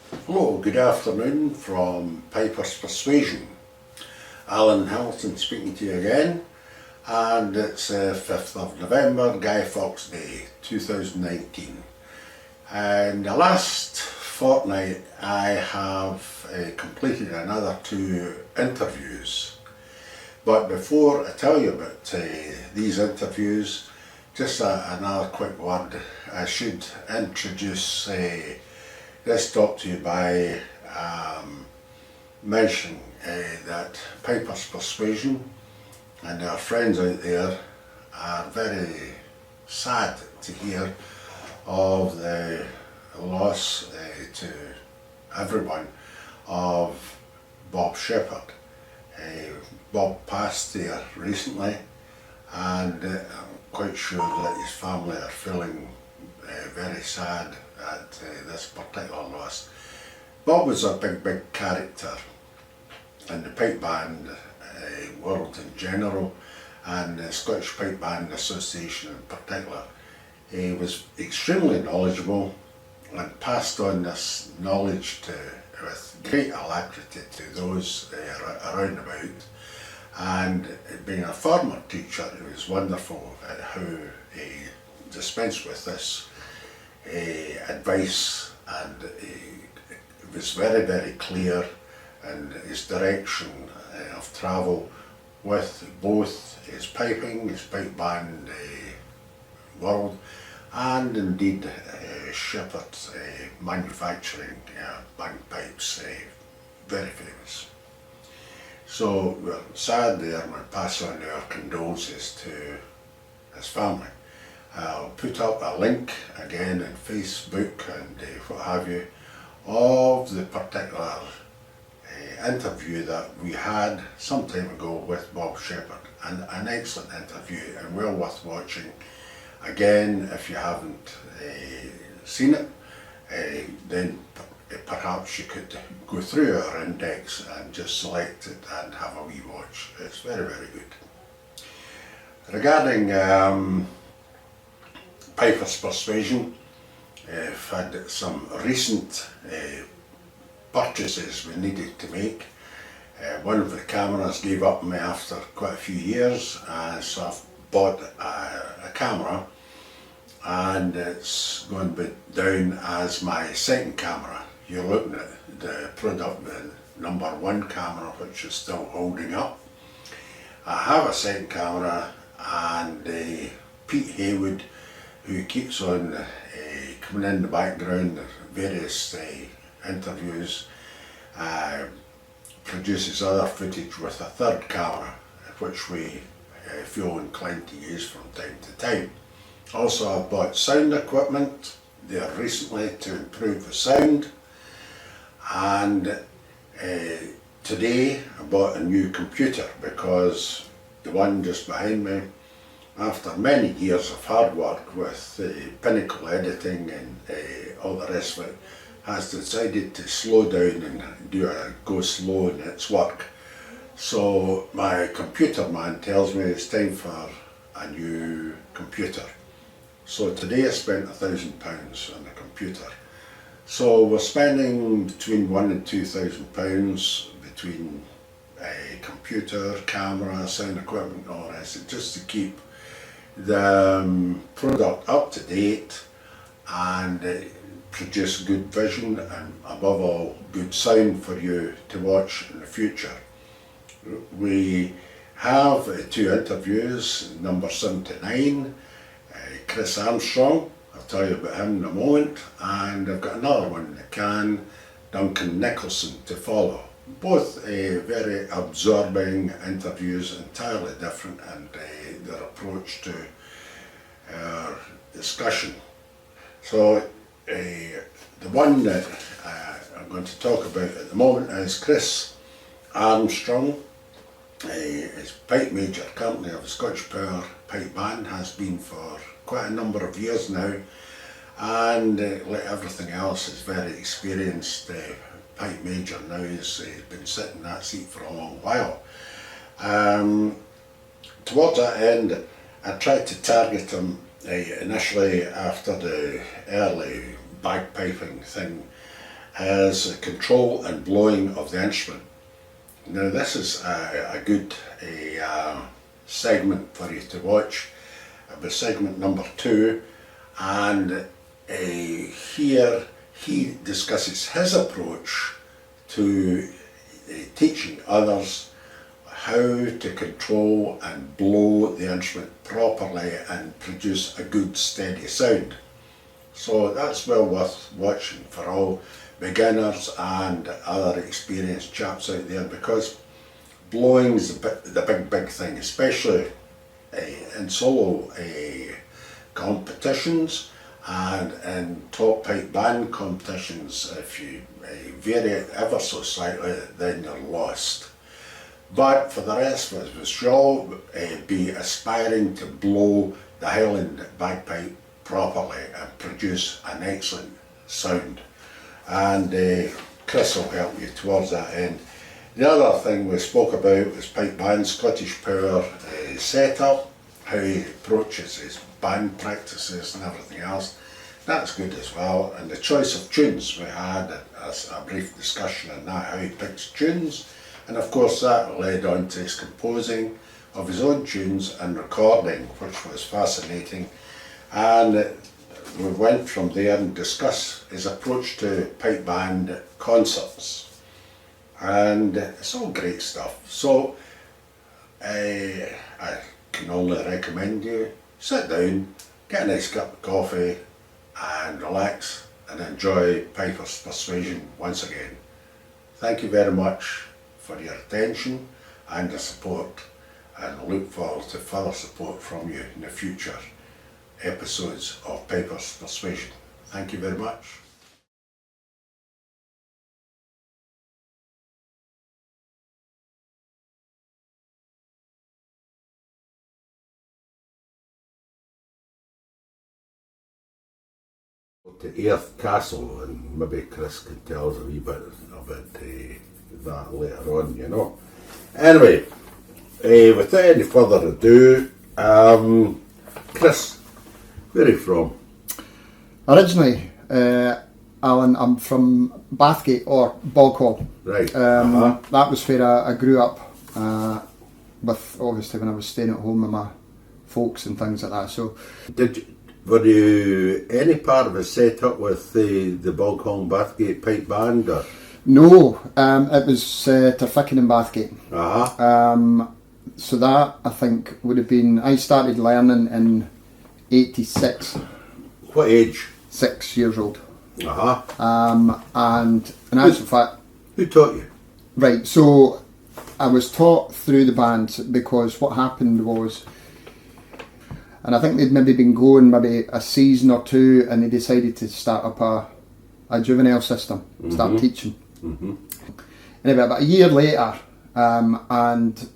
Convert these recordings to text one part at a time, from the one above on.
Hello, good afternoon from Pipers'Persuasion. Alan Hamilton speaking to you again, and it's 5th of November, Guy Fawkes Day 2019. And the last fortnight I have completed another 2 interviews. But before I tell you about these interviews, just another quick word. I should introduce this talk to you by mentioning that Pipers'Persuasion and our friends out there are very sad to hear of the loss to everyone of Bob Shepherd. Bob passed there recently, and I'm quite sure that his family are feeling very sad at this particular loss. Bob was a big character in the pipe band world in general, and the Scottish Pipe Band Association in particular. He was extremely knowledgeable and passed on this knowledge with great alacrity to those around about. And being a former teacher, it was wonderful at how he dispensed with this advice, and it was very clear in his direction of travel with both his piping, his pipe band world, and indeed Shepherd's manufacturing bagpipes, very famous. So we're sad there, and we pass on our condolences to his family. I'll put up a link again on Facebook and what have you of the particular interview that we had some time ago with Bob Shepherd, and an excellent interview and well worth watching. Again, if you haven't seen it, then perhaps you could go through our index and just select it and have a wee watch. It's very good. Regarding Pipers'Persuasion, I've had some recent purchases we needed to make. One of the cameras gave up on me after quite a few years, so I've bought a camera, and it's going to be down as my second camera. You're looking at the product, the number 1 camera, which is still holding up. I have a second camera, and Pete Haywood, who keeps on coming in the background of various interviews, produces other footage with a third camera, which we feel inclined to use from time to time. Also, I've bought sound equipment there recently to improve the sound, and today I bought a new computer, because the one just behind me, after many years of hard work with Pinnacle editing and all the rest of it, has decided to slow down and go slow in its work. So my computer man tells me it's time for a new computer. So today I spent £1,000 on the computer. So we're spending between £1,000 and £2,000 between computer, camera, sound equipment, all the rest, just to keep the product up to date and produce good vision, and above all good sound for you to watch in the future. We have 2 interviews, number 79, Chris Armstrong, I'll tell you about him in a moment, and I've got another one in the can, Duncan Nicholson, to follow. Both very absorbing interviews, entirely different in their approach to our discussion. So the one that I'm going to talk about at the moment is Chris Armstrong. His pipe major company of the Scottish Power Pipe Band has been for quite a number of years now, and like everything else, is very experienced pipe major now. He's been sitting in that seat for a long while. Towards that end, I tried to target him initially after the early bagpiping thing is control and blowing of the instrument. Now this is a good segment for you to watch. It was segment number 2, and here he discusses his approach to teaching others how to control and blow the instrument properly and produce a good steady sound. So that's well worth watching for all beginners and other experienced chaps out there, because blowing is the big thing, especially in solo competitions and in top pipe band competitions. If you vary it ever so slightly, then you're lost. But for the rest of us, we should all be aspiring to blow the Highland bagpipe properly and produce an excellent sound. And Chris will help you towards that end. The other thing we spoke about was pipe band, Scottish Power setup, how he approaches his band practices and everything else. That's good as well. And the choice of tunes, we had a brief discussion on that, how he picks tunes. And of course that led on to his composing of his own tunes and recording, which was fascinating. And we went from there and discussed his approach to pipe band concerts. And it's all great stuff. So I can only recommend you sit down, get a nice cup of coffee and relax and enjoy Pipers'Persuasion once again. Thank you very much for your attention and your support, and look forward to further support from you in the future episodes of Pipers'Persuasion. Thank you very much. To Earth Castle, and maybe Chris can tell us a wee bit about that later on, you know. Anyway, without any further ado, Chris, where are you from? Originally, Alan, I'm from Bathgate or Boghall. Right. That was where I grew up, with obviously when I was staying at home with my folks and things like that. So, Were you any part of a set-up with the Boghall Bathgate pipe band? Or? No, it was Terfickin and Bathgate. So that, I think, would have been, I started learning in 86. What age? 6 years old. And in actual fact... Who taught you? Right, so I was taught through the band, because what happened was, and I think they'd maybe been going maybe a season or two, and they decided to start up a juvenile system, start teaching. Anyway, about a year later, and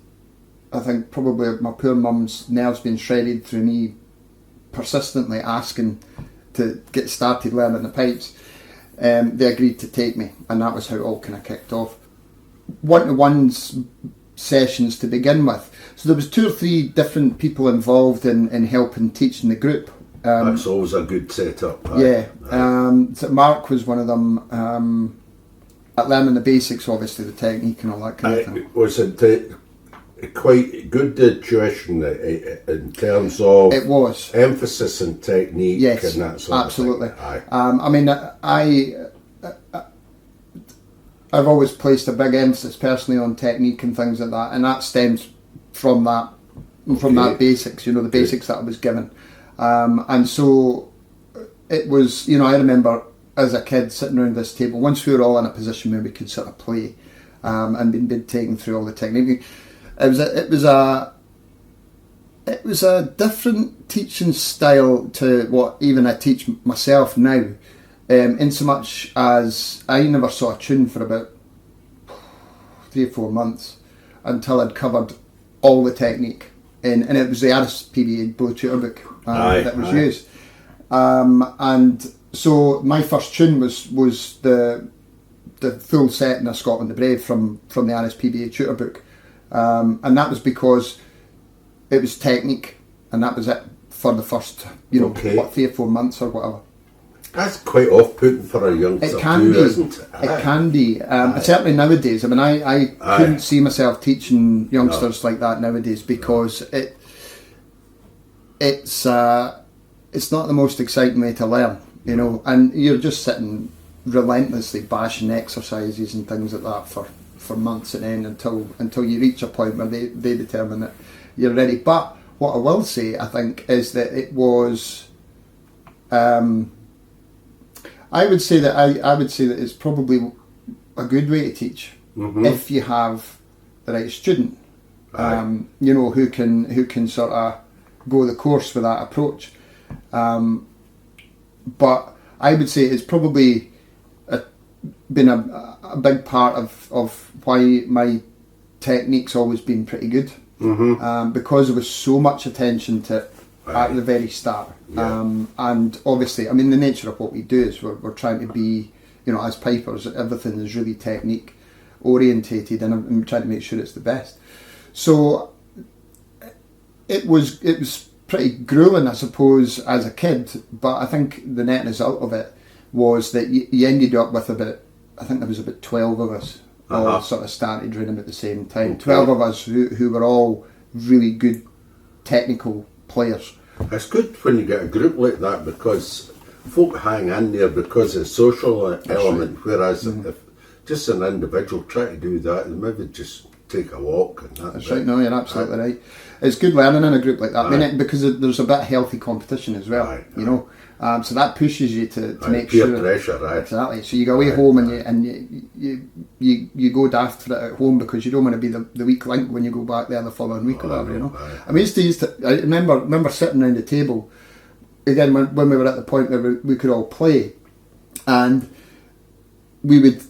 I think probably my poor mum's nerves being shredded through me persistently asking to get started learning the pipes, they agreed to take me, and that was how it all kind of kicked off. 1-to-1s sessions to begin with. So there was 2 or 3 different people involved in helping teaching the group. That's always a good setup. Yeah. So Mark was one of them, at learning the basics, obviously, the technique and all that kind of thing. Was it quite good tuition in terms of it was emphasis and technique? Yes, and that sort absolutely. Of thing? I mean, I've always placed a big emphasis personally on technique and things like that, and that stems from that basics, you know, the basics that I was given. And so it was, you know, I remember as a kid sitting around this table, once we were all in a position where we could sort of play, and been taken through all the technique. It was a different teaching style to what even I teach myself now, in so much as I never saw a tune for about 3 or 4 months until I'd covered all the technique, and it was the RSPBA Blow Tutor book that was used, and so my first tune was the full setting of Scotland the Brave from the RSPBA Tutor book, and that was because it was technique, and that was it for the first 3 or 4 months or whatever. That's quite off-putting for a youngster It can too, be. isn't it? It can be. Certainly nowadays. I mean, I couldn't see myself teaching youngsters like that nowadays because it's not the most exciting way to learn, you know. And you're just sitting relentlessly bashing exercises and things like that for months and end until you reach a point where they determine that you're ready. But what I will say, I think, is that it was. I would say that it's probably a good way to teach if you have the right student, you know, who can sort of go the course with that approach. But I would say it's probably been a big part of why my technique's always been pretty good, because there was so much attention to it at the very start. And obviously, I mean, the nature of what we do is we're trying to be, you know, as pipers, everything is really technique orientated, and I'm trying to make sure it's the best. So it was pretty grueling, I suppose, as a kid, but I think the net result of it was that you ended up with about 12 of us all sort of started running at the same time. 12 of us who were all really good technical players. It's good when you get a group like that because folk hang in there because of the social element, whereas if just an individual try to do that, they maybe just take a walk and that's right. No, you're absolutely right. It's good learning in a group like that. I mean, because there's a bit of healthy competition as well, you know. So that pushes you to make peer sure. Pressure, exactly. So you go away home and you go daft for it at home because you don't want to be the weak link when you go back there the following week or whatever, you know. I mean, I remember sitting around the table again when we were at the point where we could all play, and we would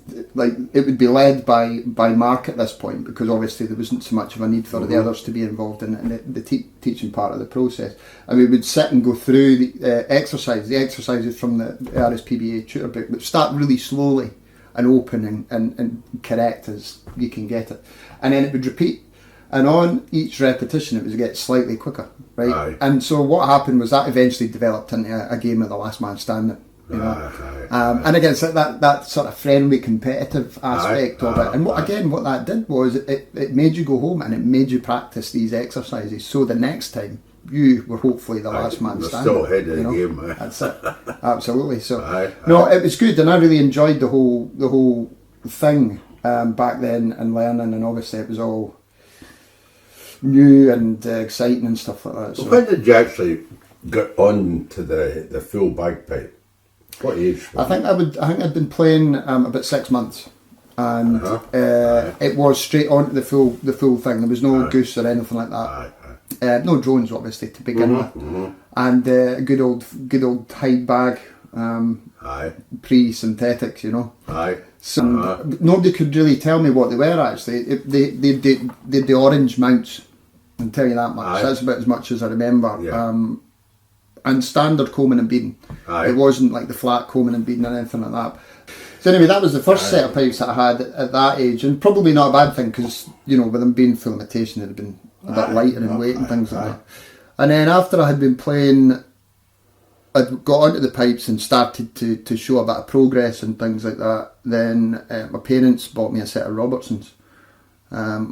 it would be led by Mark at this point because obviously there wasn't so much of a need for the others to be involved in the teaching part of the process, and we would sit and go through the exercises from the RSPBA tutor book, but start really slowly and open and correct as you can get it, and then it would repeat, and on each repetition it would get slightly quicker, right? And so what happened was that eventually developed into a game of the last man standing. You know? And again, so that sort of friendly, competitive aspect of it. And what that did was it made you go home and it made you practice these exercises. So the next time you were hopefully the last man standing. Still ahead of the game. That's it. Absolutely. So no, it was good, and I really enjoyed the whole thing back then and learning. And obviously it was all new and exciting and stuff like that. So when did you actually get on to the full bagpipe? What age? I think I'd been playing about 6 months, and it was straight on to the full thing. There was no goose or anything like that. No drones, obviously, to begin with, and good old hide bag, pre-synthetics, you know. So nobody could really tell me what they were actually. They did the orange mounts. I'll tell you that much. That's about as much as I remember. And standard combing and beading. It wasn't like the flat combing and beading or anything like that. So anyway, that was the first set of pipes that I had at that age, and probably not a bad thing because, you know, with them being full imitation, it had been a bit lighter in weight and things like that. And then after I had been playing, I'd got onto the pipes and started to show a bit of progress and things like that. Then my parents bought me a set of Robertsons,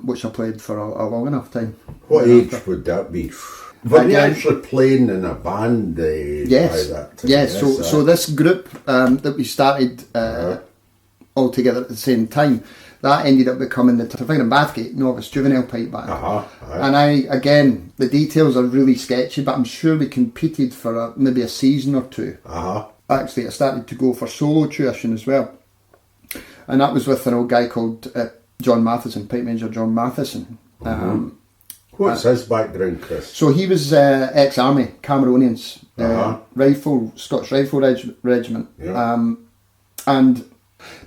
which I played for a long enough time. What age would that be? Were you actually playing in a band by that time? Yes, so this group that we started all together at the same time, that ended up becoming the Trevine and Bathgate Novice Juvenile Pipe Band. And again, the details are really sketchy, but I'm sure we competed for maybe a season or two. Actually, I started to go for solo tuition as well. And that was with an old guy called John Matheson, Pipe Major John Matheson. What's his background, Chris? So he was ex-army, Cameronians, Scottish Rifle Regiment. And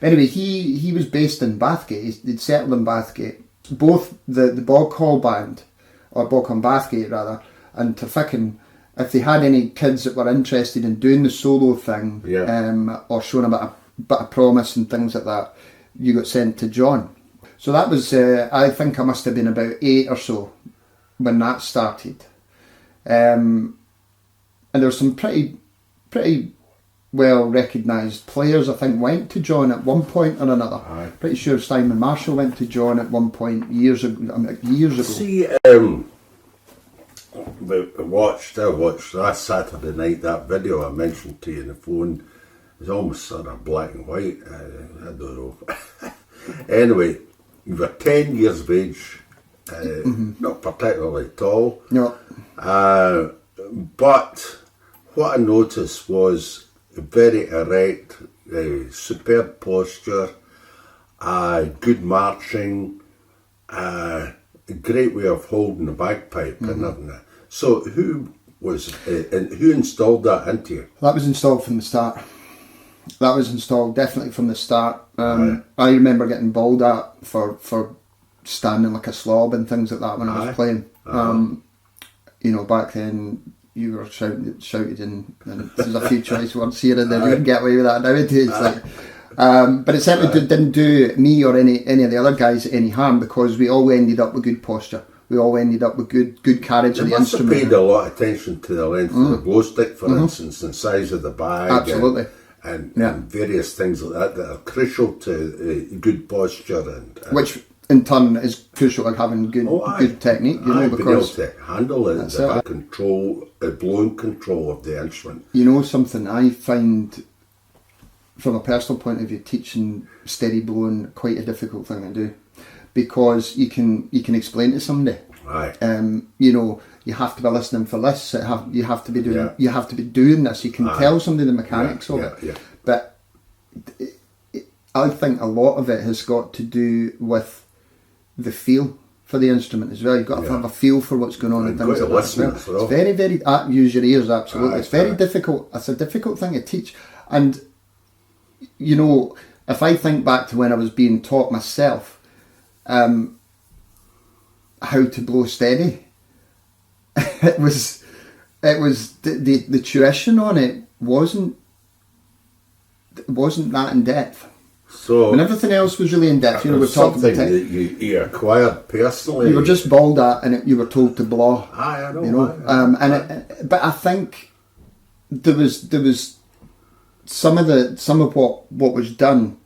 anyway, he was based in Bathgate. He'd settled in Bathgate. Both the Bog Hall Band, or Bog on Bathgate rather, and Trefechan, if they had any kids that were interested in doing the solo thing, or showing a bit of promise and things like that, you got sent to John. So that was, I think I must have been about 8 or so when that started, and there was some pretty well recognised players, I think, went to John at one point or another. Aye. Pretty sure Simon Marshall went to John at one point years ago. See, I watched last Saturday night that video I mentioned to you on the phone. It's almost sort of black and white. I don't know. Anyway, you were 10 years of age, not particularly tall. No. But what I noticed was very erect, superb posture, good marching, a great way of holding the bagpipe and everything. So who installed that into you? That was installed from the start. That was installed definitely from the start. I remember getting bawled at for standing like a slob and things like that when I was playing. Back then you were shouted and there's a few choice words here and there. You can get away with that nowadays. But it certainly didn't do me or any of the other guys any harm, because we all ended up with good posture. We all ended up with good carriage of the instrument. You must have paid a lot of attention to the length of the blow stick, for instance, and size of the bag. Absolutely. And various things like that are crucial to good posture. Which in turn is crucial to having good technique, because being able because to handle the blowing control of the instrument. Something I find from a personal point of view, teaching steady blowing quite a difficult thing to do, because you can explain to somebody. Aye. You have to be listening for this. You have to be doing this. You can tell somebody the mechanics of it. Yeah. But I think a lot of it has got to do with the feel for the instrument as well. You've got to have a feel for what's going on and things like that as well. It's very, very use your ears, absolutely. It's very difficult. It's a difficult thing to teach. And if I think back to when I was being taught myself how to blow steady, it was the tuition on it wasn't that in depth. So and everything else was really in depth. We're talking something that you acquired personally. You were just bawled at, and you were told to blow. I know. But I think there was some of what was done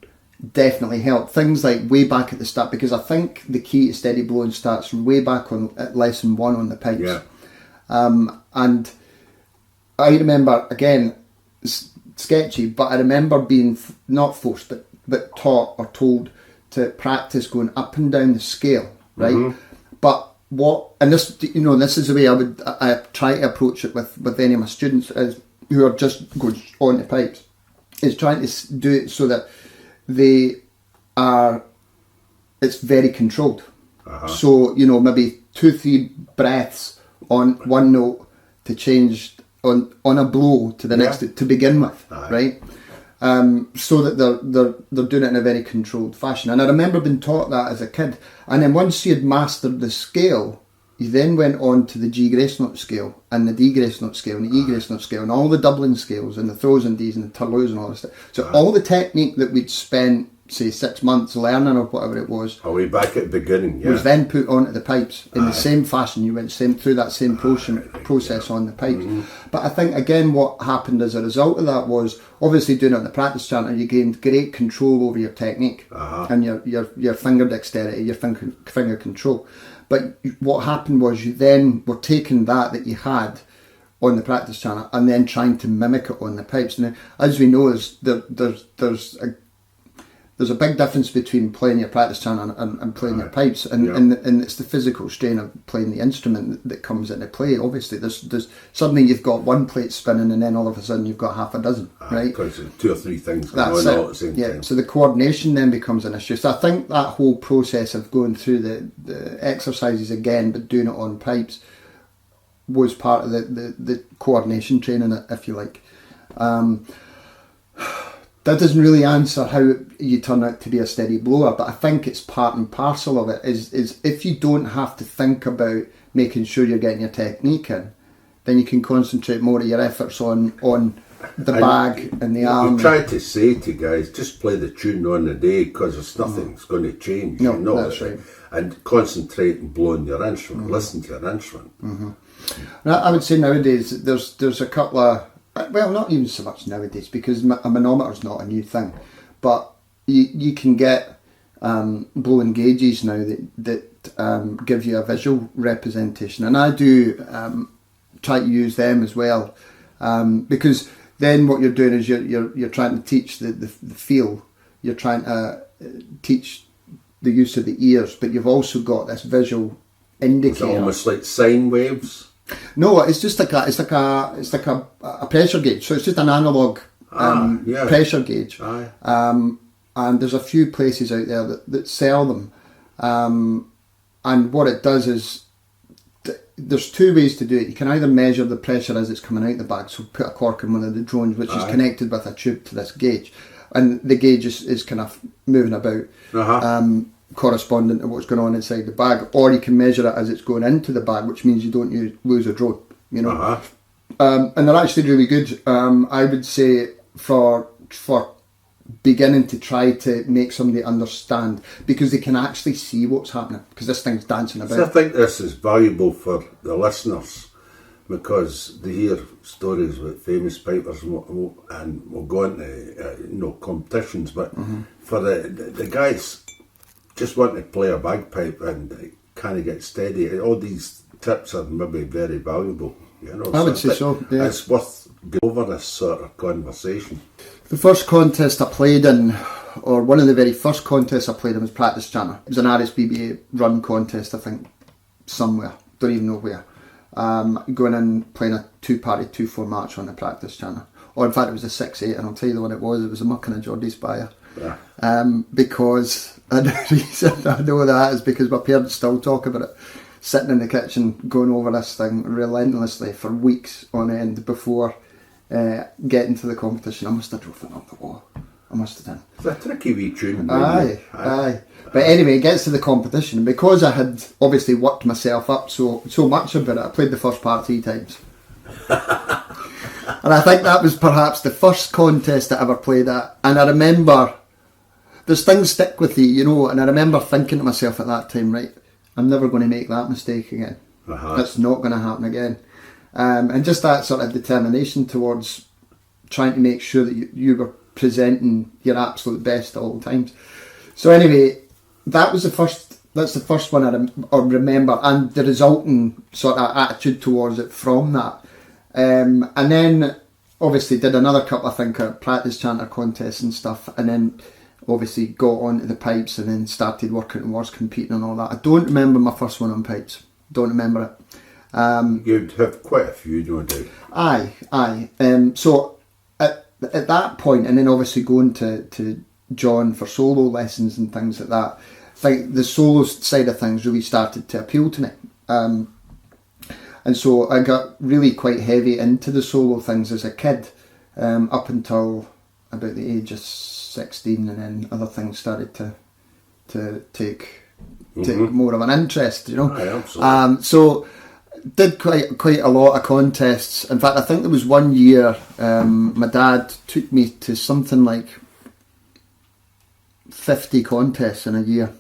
definitely helped. Things like way back at the start, because I think the key to steady blowing starts from way back at lesson 1 on the pipes. Yeah. And I remember, again, sketchy, but I remember being not forced but taught or told to practice going up and down the scale, right? But this is the way I try to approach it with any of my students who are just going on the pipes, is trying to do it so that it's very controlled. So, maybe 2-3 breaths on one note to change on a blow to the next to begin with, right? So that they're doing it in a very controlled fashion. And I remember being taught that as a kid. And then once you had mastered the scale, you then went on to the G grace note scale and the D grace note scale and the E grace note scale and all the doubling scales and the throws and Ds and the turloos and all this stuff. So all the technique that we'd spent, say, 6 months learning or whatever it was, way back at the beginning, was then put onto the pipes in the same fashion. You went through that same process on the pipes. But I think, again, what happened as a result of that was, obviously doing it on the practice channel, you gained great control over your technique and your finger dexterity, your finger control. But what happened was you then were taking that you had on the practice channel and then trying to mimic it on the pipes. And as we know, there's a big difference between playing your practice channel and playing your pipes, and it's the physical strain of playing the instrument that comes into play. Obviously, there's suddenly you've got one plate spinning, and then all of a sudden you've got half a dozen, right? Because 2 or 3 things going on all at the same time. So the coordination then becomes an issue. So I think that whole process of going through the exercises again, but doing it on pipes, was part of the coordination training, if you like. That doesn't really answer how you turn out to be a steady blower, but I think it's part and parcel of it, is if you don't have to think about making sure you're getting your technique in, then you can concentrate more of your efforts on the bag and the arm. We try to say to guys, just play the tune on the day, because there's nothing's going to change. No, that's right. And concentrate on blowing your instrument, listen to your instrument. I would say nowadays there's a couple of well, not even so much nowadays, because a manometer's not a new thing, but you can get blowing gauges now that give you a visual representation, and I do try to use them as well, because then what you're doing is you're trying to teach the feel, you're trying to teach the use of the ears, but you've also got this visual indicator. It's almost like sine waves. No, it's just like a pressure gauge. So it's just an analog pressure gauge. Aye. And there's a few places out there that sell them. And what it does is there's two ways to do it. You can either measure the pressure as it's coming out the bag, so put a cork in one of the drones, which is connected with a tube to this gauge, and the gauge is kind of moving about, corresponding to what's going on inside the bag. Or you can measure it as it's going into the bag, which means you don't lose a drone, you know. And they're actually really good. I would say for beginning to try to make somebody understand, because they can actually see what's happening, because this thing's dancing about. So I think this is valuable for the listeners, because they hear stories about famous pipers and we'll go into competitions, but for the guys just wanting to play a bagpipe and kind of get steady, all these tips are maybe very valuable. You know, I would say so. Yeah. It's worth going over this sort of conversation. The first contest I played in, or one of the very first contests I played in, was Practice Channel. It was an RSBBA run contest, I think, somewhere. Don't even know where. Going in, playing a 2-party 2-4 match on the Practice Channel. Or in fact it was a 6-8, and I'll tell you what it was a muck and a Geordie Spire. Yeah. Because, and the reason I know that is because my parents still talk about it. Sitting in the kitchen, going over this thing relentlessly for weeks on end before getting to the competition. I must have drove it up the wall. I must have done. It's a tricky wee tune. Aye. But anyway, it gets to the competition, and because I had obviously worked myself up so much about it, I played the first part 3 times. And I think that was perhaps the first contest I ever played at. And I remember, there's things stick with you, you know, and I remember thinking to myself at that time, right, I'm never going to make that mistake again. That's not going to happen again. And just that sort of determination towards trying to make sure that you were presenting your absolute best at all times. So anyway, that's the first one I remember, and the resulting sort of attitude towards it from that. And then obviously did another couple, I think, practice chanter contests and stuff, and then obviously got onto the pipes and then started working towards competing and all that. I don't remember my first one on pipes. Don't remember it. You'd have quite a few, no doubt. Aye. So at that point, and then obviously going to John for solo lessons and things like that, I think the solo side of things really started to appeal to me. And so I got really quite heavy into the solo things as a kid, up until about the age of 16, and then other things started to take more of an interest, you know. Aye, absolutely. So did quite a lot of contests. In fact, I think there was one year my dad took me to something like 50 contests in a year.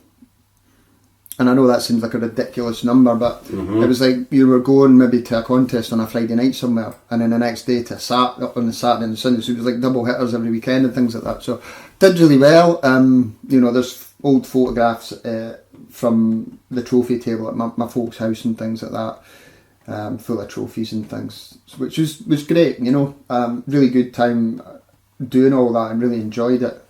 And I know that seems like a ridiculous number, but it was like you were going maybe to a contest on a Friday night somewhere, and then the next day to up on the Saturday and Sunday. So it was like double hitters every weekend and things like that. So did really well. You know, there's old photographs from the trophy table at my folks' house and things like that, full of trophies and things, which was great. You know, really good time doing all that, and really enjoyed it.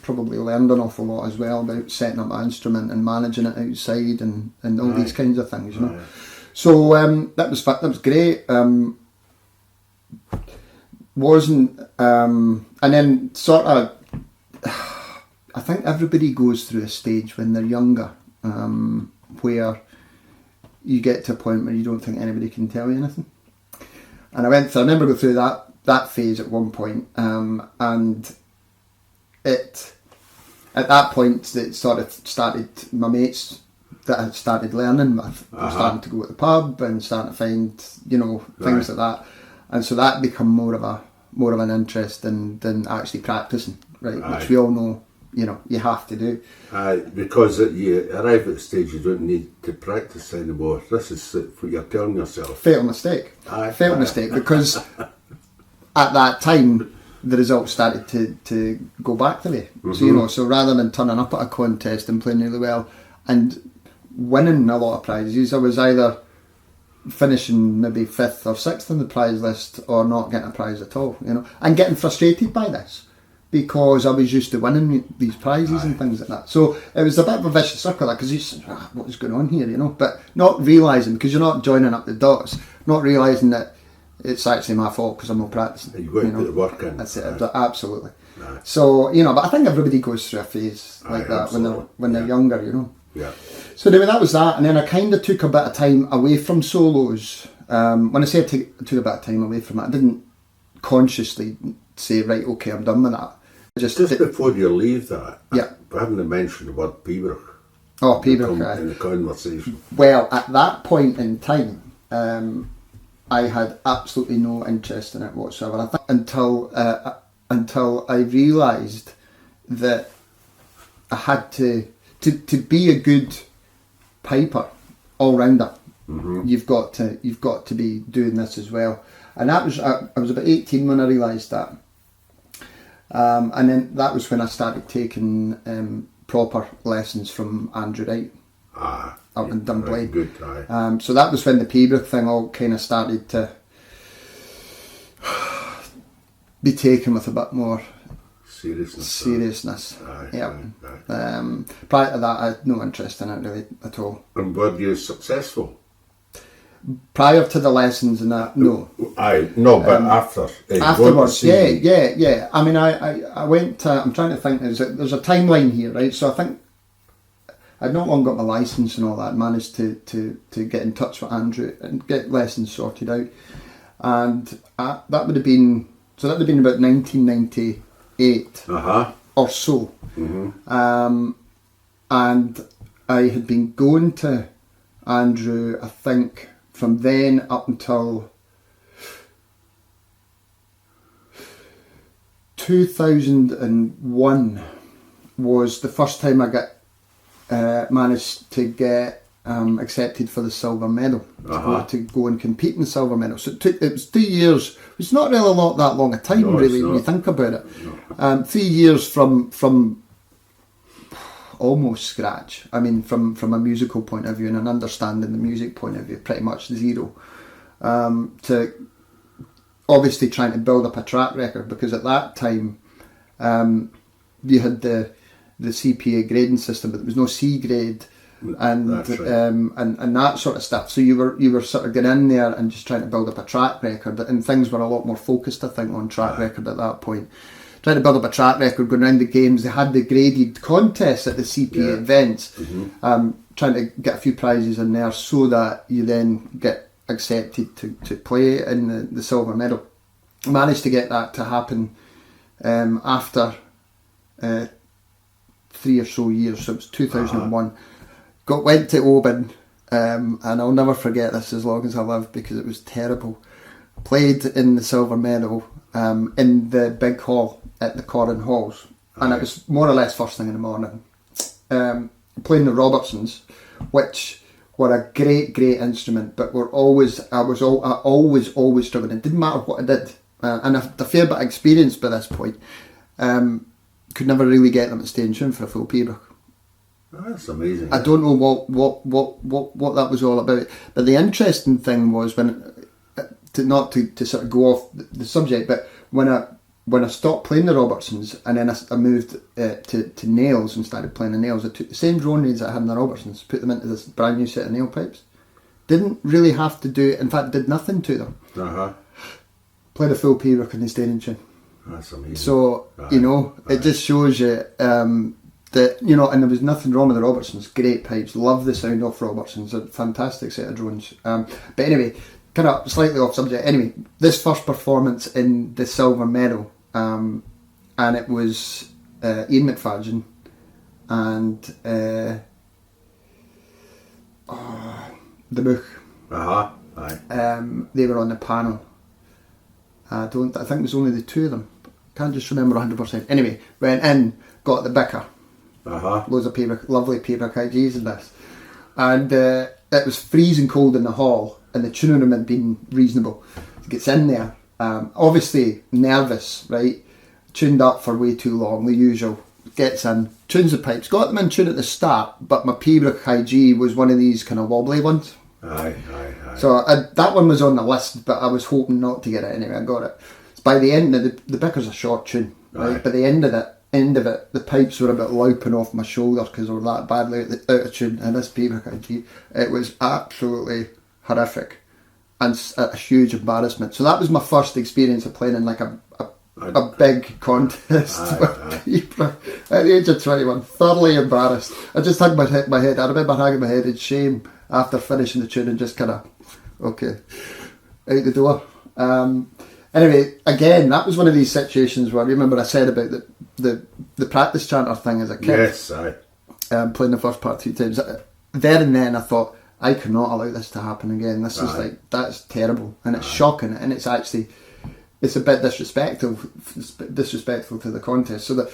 Probably learned an awful lot as well about setting up my instrument and managing it outside and all these kinds of things, you know. So that was great. And then sort of, I think everybody goes through a stage when they're younger, where you get to a point where you don't think anybody can tell you anything. And I remember going through that phase at one point, and at that point it sort of started, my mates that I started learning with were starting to go to the pub and starting to find, you know, things like that, and so that become more of an interest than actually practicing, right? Which we all know, you know, you have to do. Because you arrive at the stage you don't need to practice anymore. This is what you're telling yourself. Fatal mistake. Fatal mistake, because at that time, the results started to go back the way. So, you know, so rather than turning up at a contest and playing really well and winning a lot of prizes, I was either finishing maybe 5th or 6th on the prize list or not getting a prize at all, you know, and getting frustrated by this because I was used to winning these prizes and things like that. So it was a bit of a vicious circle, because you just, what is going on here, you know, but not realising, because you're not joining up the dots, not realising that it's actually my fault because I'm not practicing. You've got to put the work in. That's it, absolutely. So, you know, but I think everybody goes through a phase like that absolutely. when they're younger, you know. Yeah. So anyway, that was that, and then I kind of took a bit of time away from solos. When I say I took a bit of time away from it, I didn't consciously say, right, okay, I'm done with that. Just before you leave that, yeah, I haven't mentioned the word Pembroke. Oh, Pembroke. In the conversation. Well, at that point in time, I had absolutely no interest in it whatsoever. I think until I realised that I had to be a good piper, all rounder. You've got to be doing this as well. And that was I was about 18 when I realised that. And then that was when I started taking proper lessons from Andrew Wright up in Dunblane. Good, so that was when the Pembroke thing all kind of started to be taken with a bit more seriousness. Prior to that, I had no interest in it really at all. And were you successful? Prior to the lessons and that, no. But afterwards, yeah. I mean, I went. I'm trying to think. There's a timeline here, right? So I think I'd not long got my licence and all that. Managed to get in touch with Andrew and get lessons sorted out, and that would have been about 1998 or so. And I had been going to Andrew, I think, from then up until 2001 was the first time I got managed to get accepted for the silver medal to go and compete in the silver medal. So it was 2 years. It's not really that long a time, really, when you think about it. 3 years from almost scratch. I mean, from a musical point of view and an understanding the music point of view, pretty much zero. To obviously trying to build up a track record, because at that time you had the CPA grading system, but there was no C grade and that sort of stuff. So you were sort of getting in there and just trying to build up a track record, and things were a lot more focused, I think, on track record at that point. Trying to build up a track record, going around the games. They had the graded contests at the CPA events, trying to get a few prizes in there so that you then get accepted to play in the silver medal. I managed to get that to happen after 3 or so years, so it was 2001. Went to Oban, and I'll never forget this as long as I live, because it was terrible. Played in the silver medal in the big hall at the Corran Halls, and it was more or less first thing in the morning. Playing the Robertsons, which were a great instrument, but I always struggled. It didn't matter what I did, and a fair bit of experience by this point. Could never really get them to stay in tune for a full Pembroke. That's amazing. I don't know what that was all about, but the interesting thing was to sort of go off the subject, but when I stopped playing the Robertsons and then I moved to nails and started playing the nails, I took the same drone reeds that I had in the Robertsons, put them into this brand new set of nail pipes. Didn't really have to do it, in fact did nothing to them. Played a full Pembroke and they stayed in tune. That's amazing. So, it just shows you that, and there was nothing wrong with the Robertsons. Great pipes, love the sound of Robertsons, a fantastic set of drones. But anyway, kind of slightly off subject. Anyway, this first performance in the silver medal, and it was Ian McFadden and the Book. They were on the panel. I think it was only the two of them. Can't just remember 100%. Anyway, went in, got the bicker. Loads of Pembroke, lovely Pembroke IGs in this. And it was freezing cold in the hall, and the tuning room had been reasonable. He gets in there, Obviously nervous, right? Tuned up for way too long, the usual. Gets in, tunes the pipes, got them in tune at the start, but my Pembroke High G was one of these kind of wobbly ones. Aye. So that one was on the list, but I was hoping not to get it anyway. I got it. By the end of the Bicker's a short tune, right? Aye. By the end of it, the pipes were a bit louping off my shoulder because they were that badly out of tune. And this Pembroke High G, it was absolutely horrific and a huge embarrassment. So that was my first experience of playing in like a big contest with people at the age of 21, thoroughly embarrassed. I just hugged my head. I remember hugging my head in shame after finishing the tune and just kind of, okay, out the door. Anyway, again, that was one of these situations where, remember I said about the practice chanter thing as a kid. Yes, aye. Playing the first part 3 times. There and then I thought, I cannot allow this to happen again. This is like, that's terrible. And it's shocking. And it's actually, it's a bit disrespectful to the contest. So that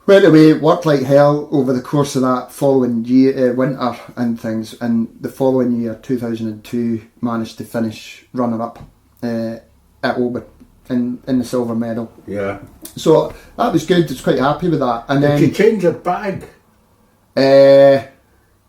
went away, worked like hell over the course of that following year, winter and things. And the following year, 2002, managed to finish runner-up at Oban in the silver medal. Yeah. So that was good. I was quite happy with that. And Did you change your bag?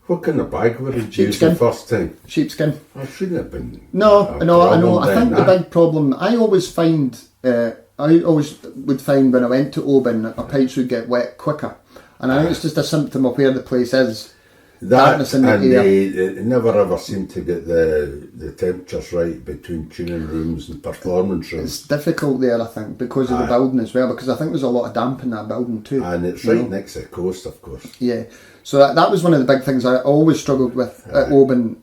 What kind of bag were you using the first time? Sheepskin. I shouldn't have been. No, I know. I think the big problem I always find, would find when I went to Oban, that my pipes would get wet quicker, and I think it's just a symptom of where the place is. Darkness in the air. They never ever seem to get the temperatures right between tuning rooms and performance rooms. It's difficult there, I think, because of the building as well. Because I think there's a lot of damp in that building too. And it's right next to the coast, of course. Yeah. So that was one of the big things I always struggled with at Oban,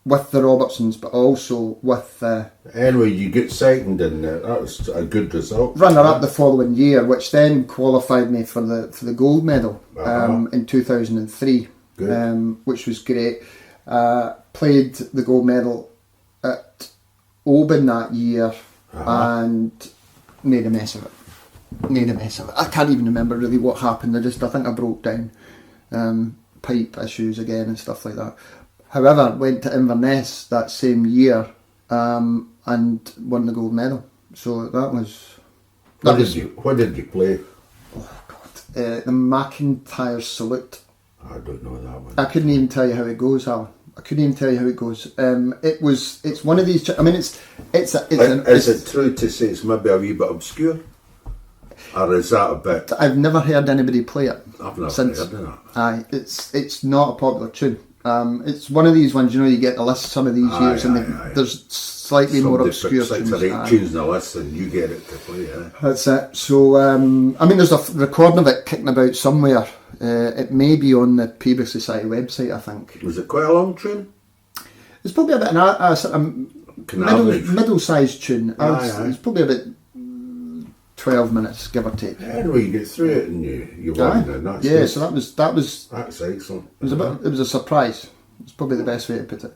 with the Robertsons, but also with... Anyway, you get second in there. That was a good result. Runner-up the following year, which then qualified me for the gold medal in 2003, which was great. Played the gold medal at Oban that year and made a mess of it. I can't even remember really what happened. I think I broke down. Pipe issues again and stuff like that. However, went to Inverness that same year and won the gold medal. So that was... What did you play? Oh God, the McIntyre Salute. I don't know that one. I couldn't even tell you how it goes, Alan. It's one of these. I mean, is it true to say it's maybe a wee bit obscure? Or is that a bit... I've never heard anybody play it. I've never heard of that. Aye, it's not a popular tune. It's one of these ones, you get the list some of these years and there's slightly more obscure tunes. 6 or 8 tunes on the list and you get it to play, That's it. So, I mean, there's a recording of it kicking about somewhere. It may be on the Pipers'Persuasion Society website, I think. Was it quite a long tune? It's probably about middle-sized tune. It's probably about 12 minutes, give or take. Anyway, you get through it and you won, and that's good. Good. So that's excellent. It was a surprise. It's probably the best way to put it.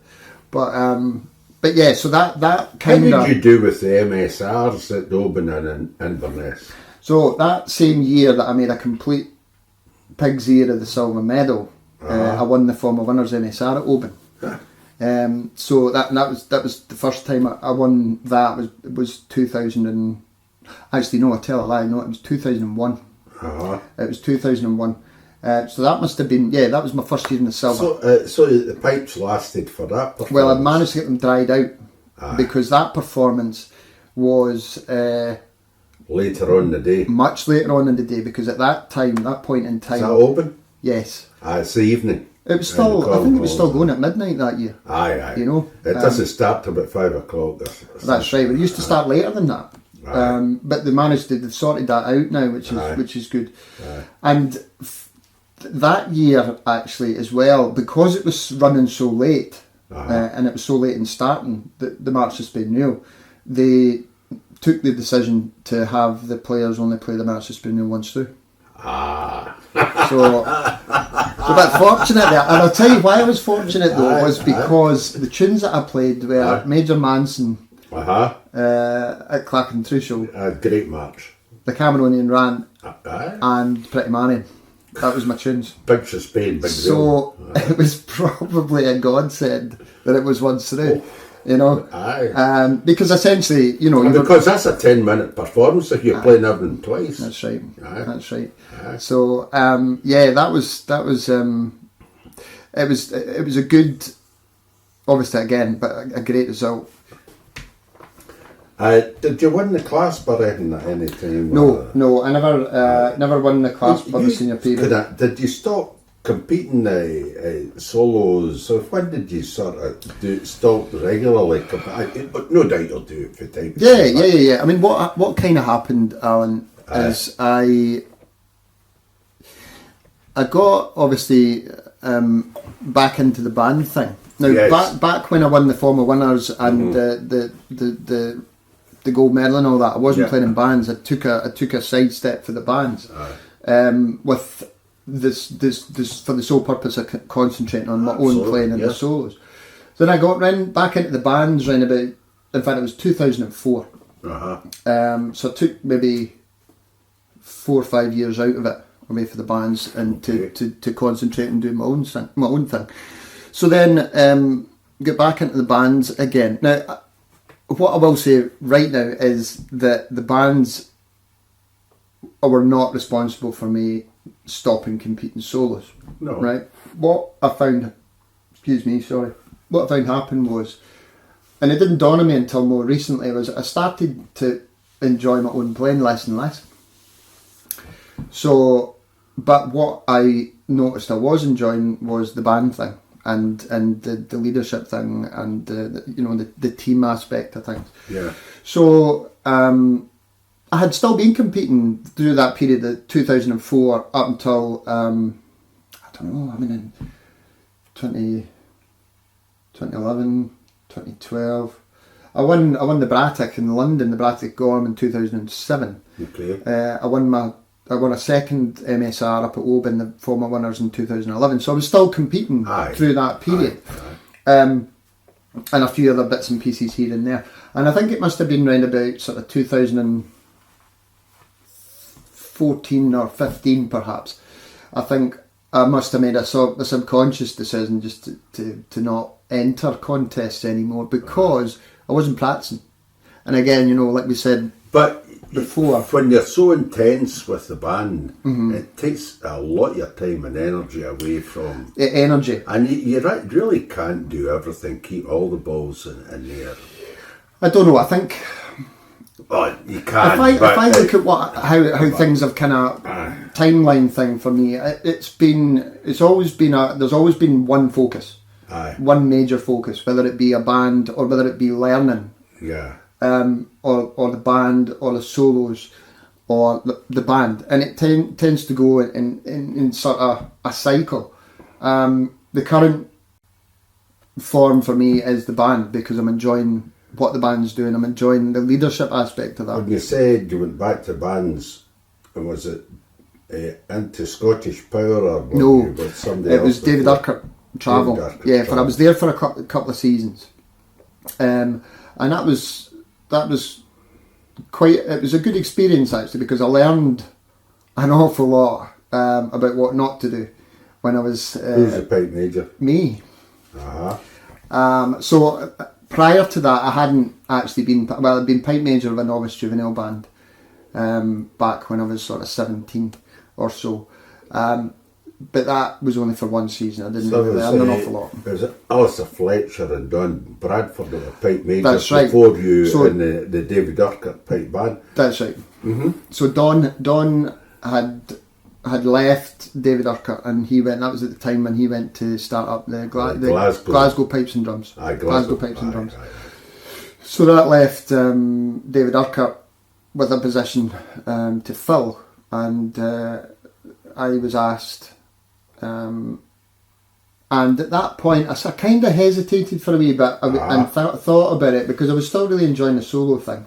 But yeah, so that kind of... What did you do with the MSRs at Oban and Inverness? So that same year that I made a complete pig's ear of the silver medal, I won the former winners MSR at Oban. So that was the first time I won that. It was 2000 and... Actually, no, I tell a lie. No, it was 2001. It was 2001. So that must have been... Yeah, that was my first year in the silver. So the pipes lasted for that performance? Well, I managed to get them dried out because that performance was... later on in the day? Much later on in the day, because at that point in time... Is that open? Yes. It's the evening. It was still... I think it was still going at midnight that year. Aye. It doesn't start till about 5 o'clock. That's right. It used to start later than that. But they've sorted that out now, which is good. And that year actually as well, because it was running so late and it was so late in starting the March of Spain Renewal, they took the decision to have the players only play the March of Spain Renewal once through. So a bit fortunate there, and I'll tell you why I was fortunate though was because the tunes that I played were Major Manson. At Clachan-Truchel. Great march. The Cameronian Rant and Pretty Marion. That was my tunes. Big for Spain, big So it was probably a godsend that it was once through. you know. Aye. Because essentially, you know, Because that's a 10-minute performance if you're playing everything twice. that's right. Aye. That's right. Aye. So yeah, that was it was a good, obviously again, but a great result. Did you win the class by anything at any time? No, I never won the class for the senior period. Did you stop competing solos? So when did you sort of stop regularly? But no doubt you'll do it for time. Yeah. I mean, what kind of happened, Alan, is I got obviously back into the band thing. Now, Yes. back when I won the Former Winners and the gold medal and all that, I wasn't playing in bands. I took a sidestep for the bands, with this for the sole purpose of concentrating on my own playing and the solos. Then I got back into the bands round about. In fact, it was 2004. So I took maybe 4 or 5 years out of it, away for the bands, and to concentrate and do my own thing. So then get back into the bands again. Now, what I will say right now is that the bands were not responsible for me stopping competing solos. No. Right? What I found happened was, and it didn't dawn on me until more recently, was I started to enjoy my own playing less and less. So, but what I noticed I was enjoying was the band thing. And the leadership thing, and the team aspect of things. Yeah. So I had still been competing through that period of 2004 up until I don't know. I mean, in 2011, 2012, I won the Bratic in London, the Bratic Gorm in 2007. Okay. I won a second MSR up at Oban in the Former Winners in 2011, so I was still competing through that period. And a few other bits and pieces here and there. And I think it must have been around about sort of 2014 or 15 perhaps. I think I must have made a subconscious decision just to not enter contests anymore because I wasn't practicing. And again, like we said before, when you're so intense with the band, it takes a lot of your time and energy away from energy, and you really can't do everything. Keep all the balls in the air. I don't know. I think. Oh, you can. If I look at how things have kind of timeline thing for me, there's always been one focus, one major focus, whether it be a band or whether it be learning. Yeah. Or the band, or the solos, or the band, and it tends to go in sort of a cycle. The current form for me is the band because I'm enjoying what the band's doing. I'm enjoying the leadership aspect of that. When you said you went back to bands, was it into Scottish Power or no? With somebody else? It was David Urquhart Travel. I was there for a couple of seasons, and that was it was a good experience actually because I learned an awful lot about what not to do when I was. Who's the pipe major? Me. So prior to that, I hadn't actually been. I'd been pipe major of a novice juvenile band back when I was sort of 17 or so. But that was only for one season. I didn't really learn an awful lot. Was it Alistair Fletcher and Don Bradford that were pipe majors That's right. before you in the David Urquhart pipe band? That's right. Mm-hmm. So Don had left David Urquhart and he went. That was at the time when he went to start up the Glasgow Pipes and Drums. Glasgow Pipes and Drums. So that left David Urquhart with a position to fill, and I was asked. And at that point, I kind of hesitated for a wee bit and thought about it because I was still really enjoying the solo thing.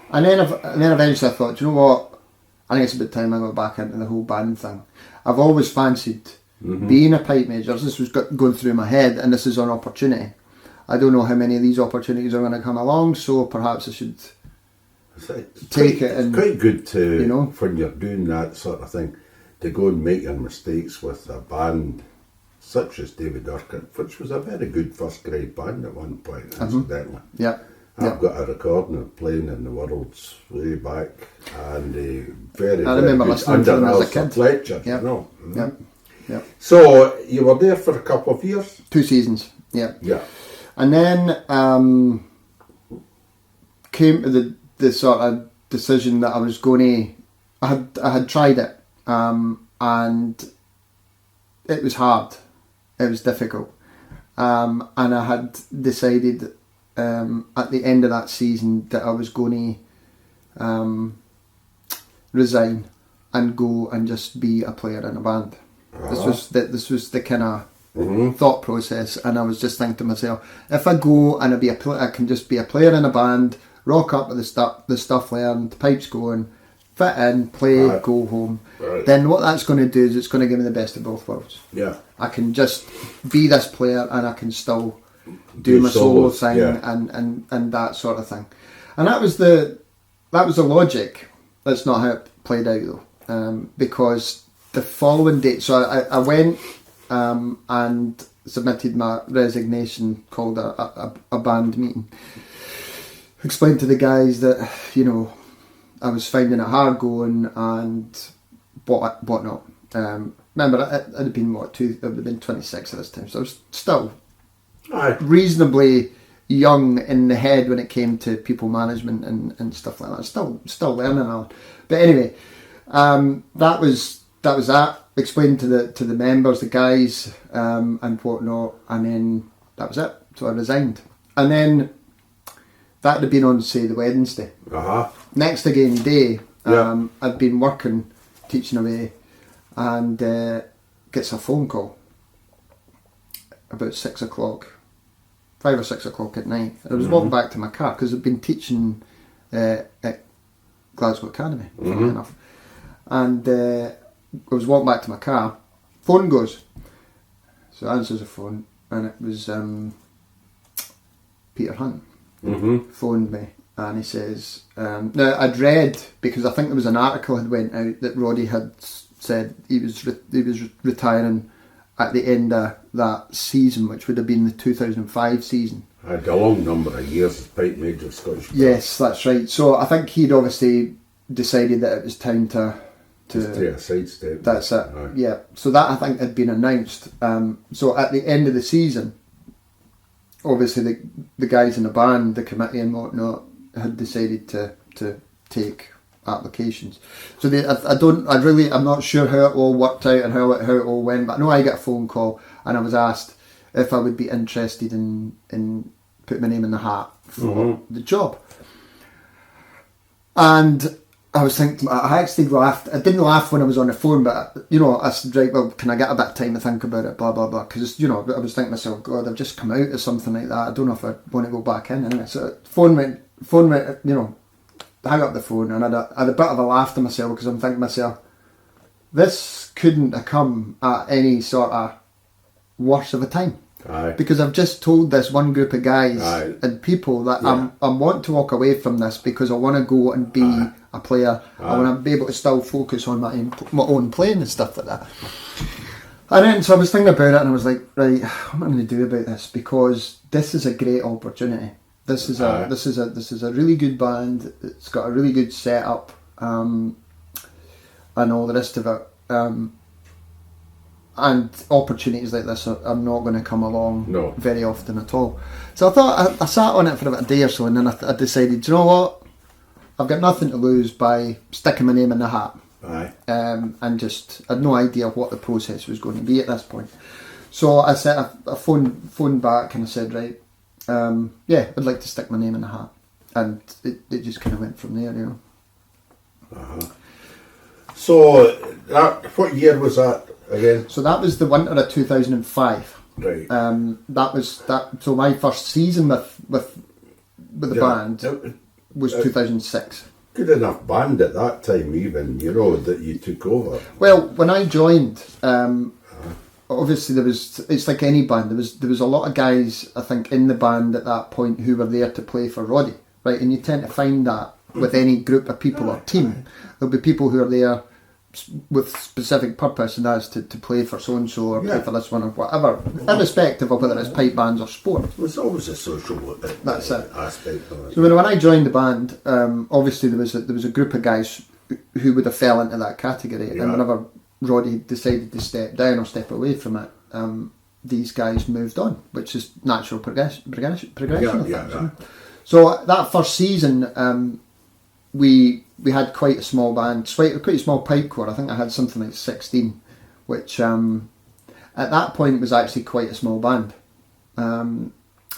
And then eventually I thought, you know what? I think it's about time I go back into the whole band thing. I've always fancied being a pipe major. This was going through my head, and this is an opportunity. I don't know how many of these opportunities are going to come along, so perhaps I should take it. It's quite good to, when you're doing that sort of thing, to go and make your mistakes with a band such as David Urquhart, which was a very good first grade band at one point, incidentally. Yeah. I've got a recording of playing in the World's way back, and very, I very remember good listening to under them as a Alistair kid. Fletcher, Yep. you know. Mhm. Yep. Yep. So you were there for a couple of years? 2 seasons. Yeah. Yeah. And then came to the sort of decision that I was going to. I had tried it, and it was hard. It was difficult, and I had decided at the end of that season that I was going to resign and go and just be a player in a band. This was the kind of thought process, and I was just thinking to myself, if I go and I can just be a player in a band, rock up with the stuff learned, the pipes going, fit in, play, go home. Right. Then what that's going to do is it's going to give me the best of both worlds. Yeah. I can just be this player and I can still do my solo thing, and that sort of thing. And that was the logic. That's not how it played out though, because the following day, so I went and submitted my resignation, called a band meeting. Explained to the guys that, you know, I was finding it hard going and whatnot. Remember, it had been I would have been 26 at this time, so I was still reasonably young in the head when it came to people management and stuff like that. Still learning all. But anyway, that was that. Explained to the members, the guys, and whatnot, and then that was it. So I resigned, and then that had been on, say, the Wednesday. Next again day, I'd been working, teaching away, and gets a phone call about 6 o'clock, 5 or 6 o'clock at night. And I was walking back to my car because I'd been teaching at Glasgow Academy, funny enough. And I was walking back to my car, phone goes. So I answers the phone, and it was Peter Hunt. Phoned me, and he says, now I'd read, because I think there was an article had went out that Roddy had said he was retiring at the end of that season, which would have been the 2005 season. I had a long number of years as pipe major Scottish. Yes, that's right. So I think he'd obviously decided that it was time to take a sidestep. That's it. Yeah. So that, I think, had been announced. So at the end of the season, obviously the guys in the band, the committee and whatnot, had decided to take applications. So I'm not sure how it all worked out and how it all went, but I know I got a phone call and I was asked if I would be interested in putting my name in the hat for the job. And I was thinking, I actually laughed. I didn't laugh when I was on the phone, but, you know, I said, right, well, can I get a bit of time to think about it, blah, blah, blah. Because, you know, I was thinking to myself, God, I've just come out of something like that. I don't know if I want to go back in. Anyway, so phone went, you know, hang up the phone, and I had a bit of a laugh to myself, because I'm thinking to myself, this couldn't have come at any sort of worse of a time. Because I've just told this one group of guys and people that I want to walk away from this because I want to go and be a player. I want to be able to still focus on my own playing and stuff like that. And then so I was thinking about it, and I was like, right, what am I going to do about this? Because this is a great opportunity. This is a really good band. It's got a really good setup, and all the rest of it. And opportunities like this are not going to come along very often at all. So I thought, I sat on it for about a day or so, and then I decided, do you know what? I've got nothing to lose by sticking my name in the hat. And just, I had no idea what the process was going to be at this point. So I said, I phoned back and I said, right, I'd like to stick my name in the hat. And it just kind of went from there, you know. So, what year was that again? So that was the winter of 2005. Right. That was that. So my first season with the band was 2006. Good enough band at that time, even, you know, that you took over. Well, when I joined, obviously it's like any band. There was a lot of guys, I think, in the band at that point who were there to play for Roddy, right? And you tend to find that with any group of people or team, there'll be people who are there with specific purpose, and that's to play for so and so or play for this one or whatever, irrespective of whether it's pipe bands or sport. There's always a social That's it. aspect of it. So when I joined the band, obviously there was a group of guys who would have fell into that category, and whenever Roddy decided to step down or step away from it, these guys moved on, which is natural progression of things. So that first season, we had quite a small band, quite a small pipe corps. I think I had something like 16, which at that point was actually quite a small band.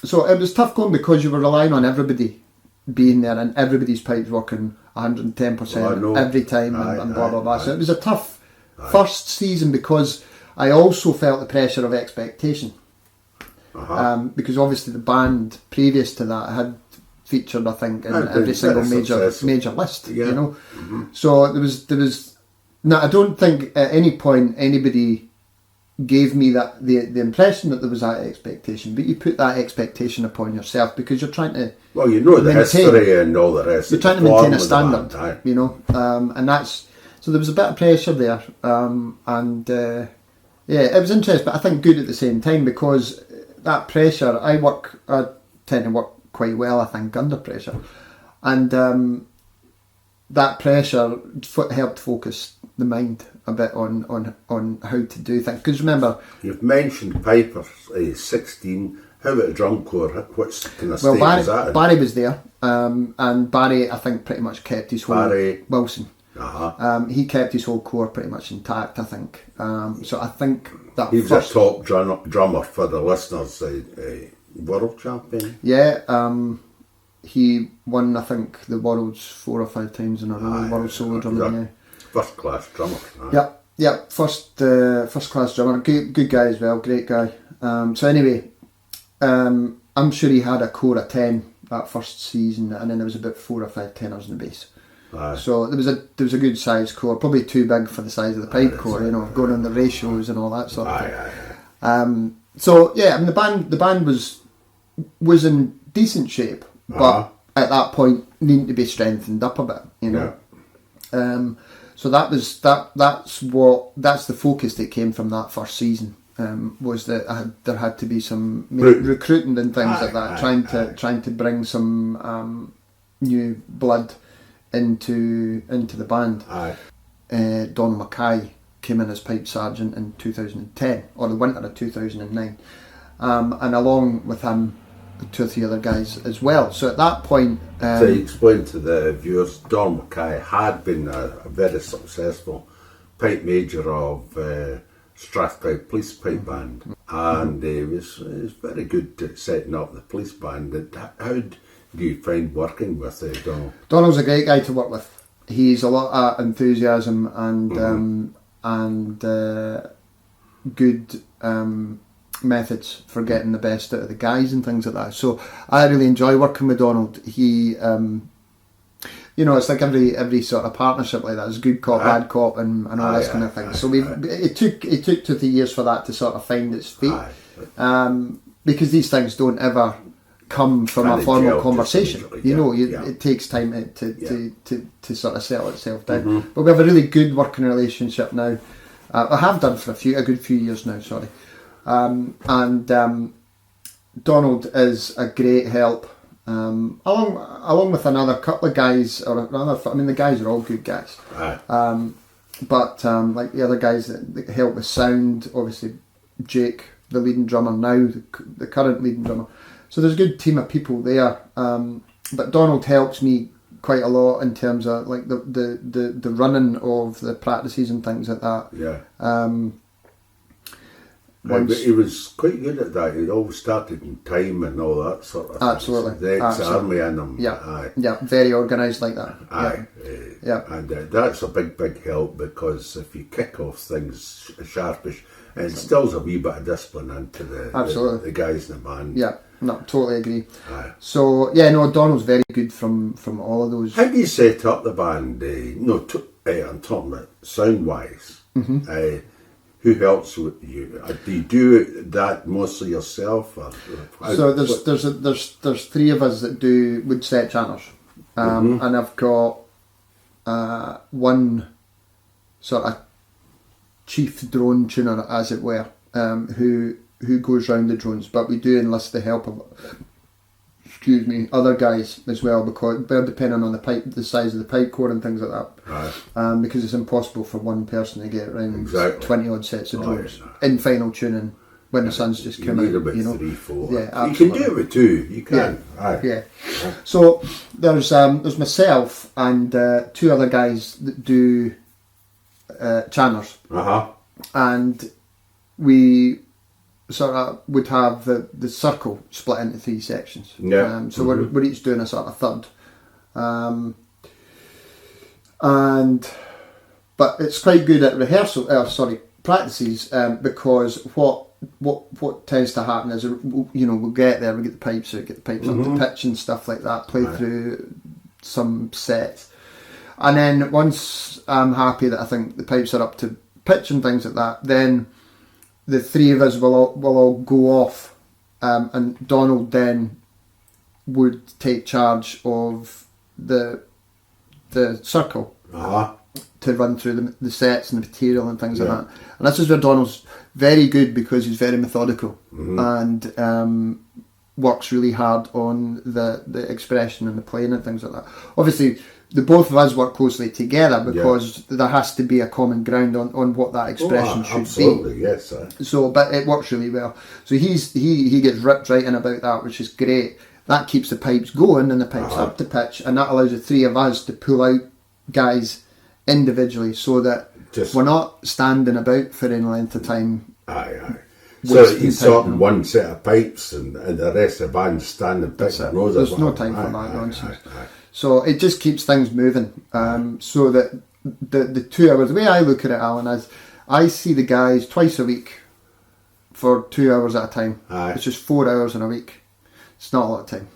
So it was tough going because you were relying on everybody being there and everybody's pipes working 110% every time and blah blah blah. So it was a tough first season because I also felt the pressure of expectation. Because obviously the band previous to that had featured, I think, in every single major list. You know, so there was. Now I don't think at any point anybody gave me that the impression that there was that expectation, but you put that expectation upon yourself because you're trying to. Well, you know the history and all the rest. You're trying to maintain a standard, you know, and that's so there was a bit of pressure there, and it was interesting, but I think good at the same time because that pressure. I tend to work quite well, I think, under pressure, and that pressure helped focus the mind a bit on how to do things. Because remember, you've mentioned Piper's 16. How about drum corps? What's kind of state was that in? Barry was there, and Barry, I think, pretty much kept his whole Wilson. He kept his whole corps pretty much intact, I think. So I think that he was a top drummer for the listeners. World champion. Yeah, he won, I think, the world's 4 or 5 times in a row. World solo drumming. First class drummer. Yep. First class drummer. Good guy as well. Great guy. So anyway, I'm sure he had a core of 10 that first season, and then there was about 4 or 5 tenors in the bass. So there was a good size core, probably too big for the size of the pipe core. You know, going on the ratios and all that sort of thing. So yeah, I mean the band was in decent shape, but at that point needing to be strengthened up a bit, you know. So that's the focus that came from that first season. Was that there had to be some recruiting and things like that, trying to bring some new blood into the band. Don Mackay came in as pipe sergeant in 2010, or the winter of 2009, and along with him 2 or 3 other guys as well. So at that point, to explain to the viewers, Don Mackay had been a very successful pipe major of Strathclyde Police Pipe Band, and he was very good at setting up the police band. How do you find working with Donald? Donald's a great guy to work with. He's a lot of enthusiasm and good methods for getting the best out of the guys and things like that. So I really enjoy working with Donald. He, you know, it's like every sort of partnership like that. It's good cop, bad cop, and all this kind of thing. So it took 2 or 3 years for that to sort of find its feet, because these things don't ever come from a formal conversation. You know, it takes time to sort of settle itself down. But we have a really good working relationship now. I have done for a good few years now. Sorry, and Donald is a great help. Along with another couple of guys, the guys are all good guys. But like the other guys that help with sound, obviously Jake, the leading drummer now, the current leading drummer. So there's a good team of people there. But Donald helps me quite a lot in terms of like the running of the practices and things like that. But he was quite good at that. He always started in time and all that sort of thing. Absolutely. The ex-army in him. Yeah, very organised like that. And that's a big help, because if you kick off things sharpish, it instills a wee bit of discipline into the guys in the band. Yeah, no, totally agree. So Donald's very good from all of those. How do you set up the band? I'm talking about sound wise. Who helps with you? Do you do that mostly yourself? So there's 3 of us that do wood set channels, and I've got one sort of chief drone tuner, as it were, who goes round the drones, but we do enlist the help of other guys as well, because they're depending on the size of the pipe core and things like that. Right. Because it's impossible for one person to get around 20 odd sets of drones in final tuning when the sun's just come out. About you know, 3, 4. Yeah, you absolutely. can do it with 2. You can. Yeah. So there's myself and 2 other guys that do channers, and we sort of would have the circle split into 3 sections. Yeah. So we're each doing a sort of third. But it's quite good at practices, because what tends to happen is, we'll get there, we get the pipes out, get the pipes up the pitch and stuff like that, play through some sets, and then once I'm happy that I think the pipes are up to pitch and things like that, then the 3 of us will all go off, and Donald then would take charge of the circle to run through the sets and the material and things like that. And this is where Donald's very good, because he's very methodical and works really hard on the expression and the playing and things like that. Obviously, the both of us work closely together, because there has to be a common ground on what that expression should absolutely, be. Yes. So, but it works really well. So he gets ripped right in about that, which is great. That keeps the pipes going and the pipes up to pitch, and that allows the 3 of us to pull out guys individually, so that we're not standing about for any length of time. So he's sorting one set of pipes, and the rest of the band's standing picking rows. There's no time for that nonsense. So it just keeps things moving. So that the 2 hours, the way I look at it, Alan, is I see the guys twice a week for 2 hours at a time. It's just 4 hours in a week. It's not a lot of time.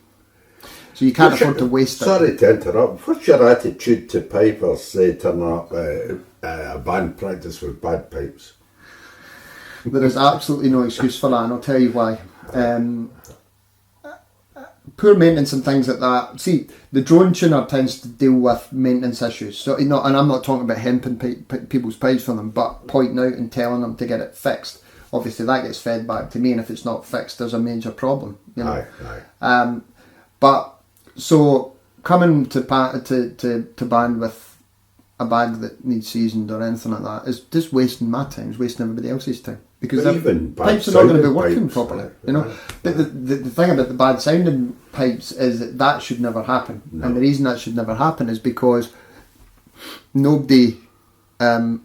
So you can't afford to waste it. Sorry to interrupt. What's your attitude to pipers turning up a band practice with bad pipes? There is absolutely no excuse for that, and I'll tell you why. Poor maintenance and things like that. See, the drone tuner tends to deal with maintenance issues. So, and I'm not talking about hemping people's pipes for them, but pointing out and telling them to get it fixed. Obviously, that gets fed back to me, and if it's not fixed, there's a major problem. But so coming to band with a bag that needs seasoned or anything like that is just wasting my time, it's wasting everybody else's time, because the pipes are not going to be working properly. But the thing about the bad sounding pipes is that should never happen, and the reason that should never happen is because nobody I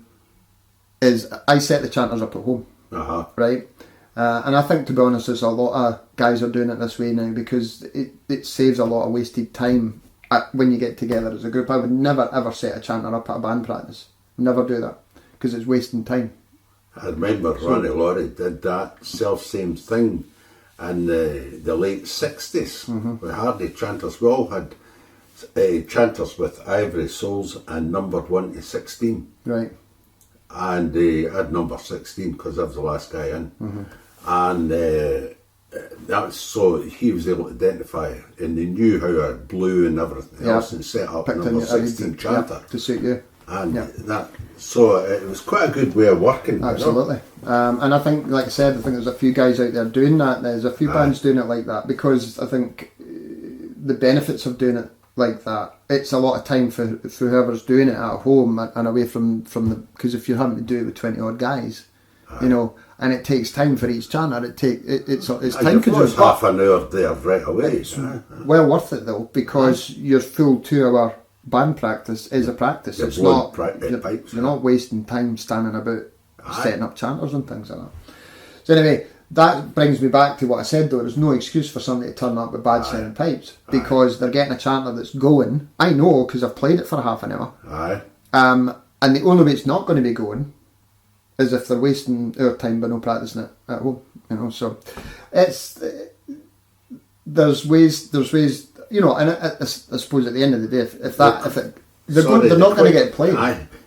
set the chanters up at home, right? And I think, to be honest, there's a lot of guys are doing it this way now, because it saves a lot of wasted time when you get together as a group. I would never ever set a chanter up at a band practice. Never do that, because it's wasting time. I remember Ronnie Laurie did that self-same thing in the late 60s with Hardy chanters. We all had chanters with ivory soles and numbered 1 to 16. Right. And they had number 16 because I was the last guy in. And that's so he was able to identify, and they knew how I blew and everything else, and set up number 16 chanter to suit you. And that, so it was quite a good way of working. Absolutely. And I think, like I said, I think there's a few guys out there doing that. There's a few bands doing it like that, because I think the benefits of doing it like that, it's a lot of time for whoever's doing it at home and away from the, because if you're having to do it with 20 odd guys, and it takes time for each chanter, it's time consuming. Half an hour there right away. It's well worth it though, because your full 2 hour band practice is a practice. It's not you're not wasting time standing about setting up chanters and things like that. So anyway, that brings me back to what I said though. There's no excuse for somebody to turn up with bad sounding pipes, because they're getting a chanter that's going. I know, because I've played it for half an hour. And the only way it's not going to be going is if they're wasting our time by no practicing it at home. So it's there's ways. And I suppose at the end of the day, they're not going to get played.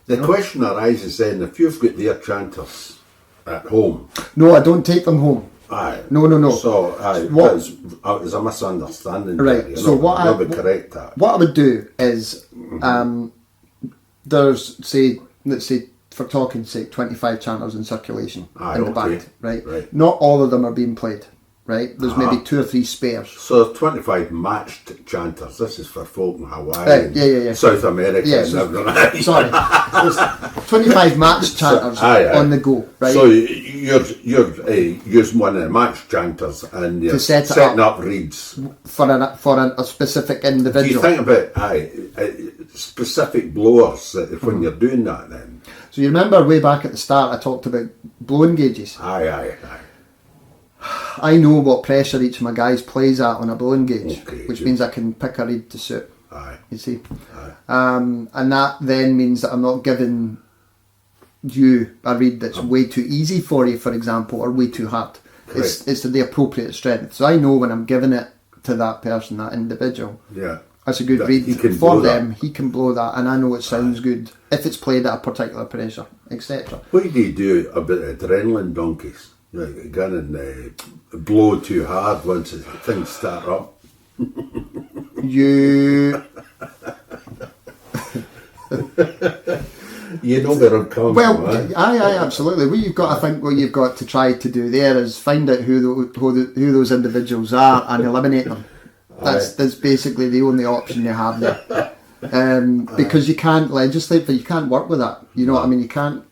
The question arises then, if you've got their chanters at home. No, I don't take them home. No. So there's a misunderstanding. Right. There, so what I would correct that. What I would do is there's let's say for talking sake, 25 chanters in circulation in the okay. band, right? Right. Not all of them are being played, right? There's maybe 2 or 3 spares. So there's 25 matched chanters. This is for folk in Hawaii, yeah. South America, Yeah, and so- everything. Sorry, there's 25 match chanters aye. on the go, right? So you're using one of the match chanters and you're To set it setting up. up reeds. for a specific Do you individual. think about specific blowers when you're doing that then? So you remember way back at the start, I talked about blowing gauges. Aye. I know what pressure each of my guys plays at on a blowing gauge, Okay, which good. means I can pick a reed to suit. Aye. You see, Aye. and that then means that I'm not giving you a reed that's way too easy for you, for example, or way too hard. It's the appropriate strength. So I know when I'm giving it to that person, that individual, Yeah. that's a good That reed he can for blow that. them. He can blow that, and I know it sounds good if it's played at a particular pressure, etc. What do you do about adrenaline donkeys? Like, go and blow too hard once things start up. You You know where I'm coming well, from, aye, absolutely. What you've got, I think, what you've got to try to do there is find out who those individuals are and eliminate them. That's basically the only option you have there. Because you can't legislate, but you can't work with that. You know what I mean? You can't.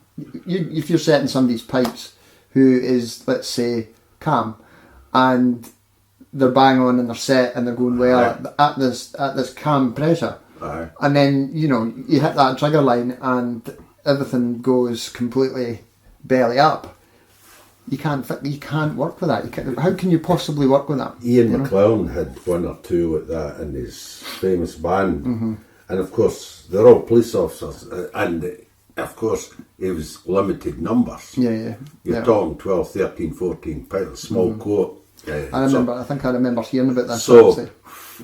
If you're setting somebody's pipes who is, let's say, calm, and they're bang on and they're set and they're going well at this calm pressure, Aye. and then you hit that trigger line and everything goes completely belly up. You can't work with that. How can you possibly work with that? Ian McClellan had one or two like that in his famous band, and of course they're all police officers, and of course it was limited numbers. Yeah. You're talking 12, 13, 14 pounds, small court. I think I remember hearing about this. So actually.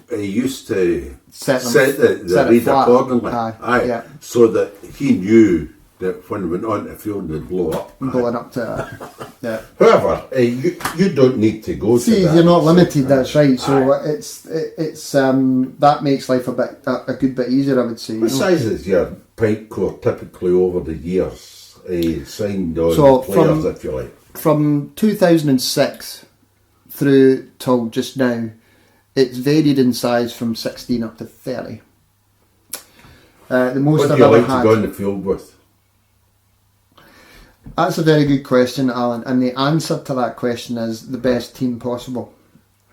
he used to Set set it the reed flat. accordingly, Aye, yeah. so that he knew that when it went on the field they'd blow up. Going up to yeah. However, you don't need to go to See, that. you're not limited. That's right. So it's that makes life a good bit easier, I would say. What size is your pipe core typically over the years? Signed on So players, if you like. From 2006 through till just now, it's varied in size from 16 up to 30. The most What I've do you ever like to had. go in the field with? That's a very good question, Alan. And the answer to that question is the best team possible.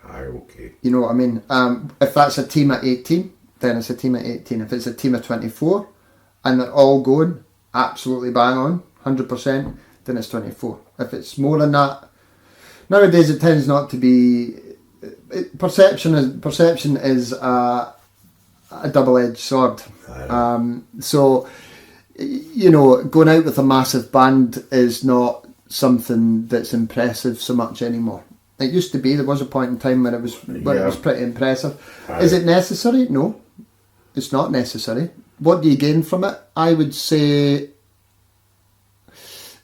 Aye, okay. You know what I mean? If that's a team at 18, then it's a team at 18. If it's a team of 24 and they're all going absolutely bang on, 100%, then it's 24. If it's more than that, nowadays it tends not to be. Perception is a double-edged sword. So, going out with a massive band is not something that's impressive so much anymore. It used to be. There was a point in time when it was pretty impressive. Aye. Is it necessary? No, it's not necessary. What do you gain from it? I would say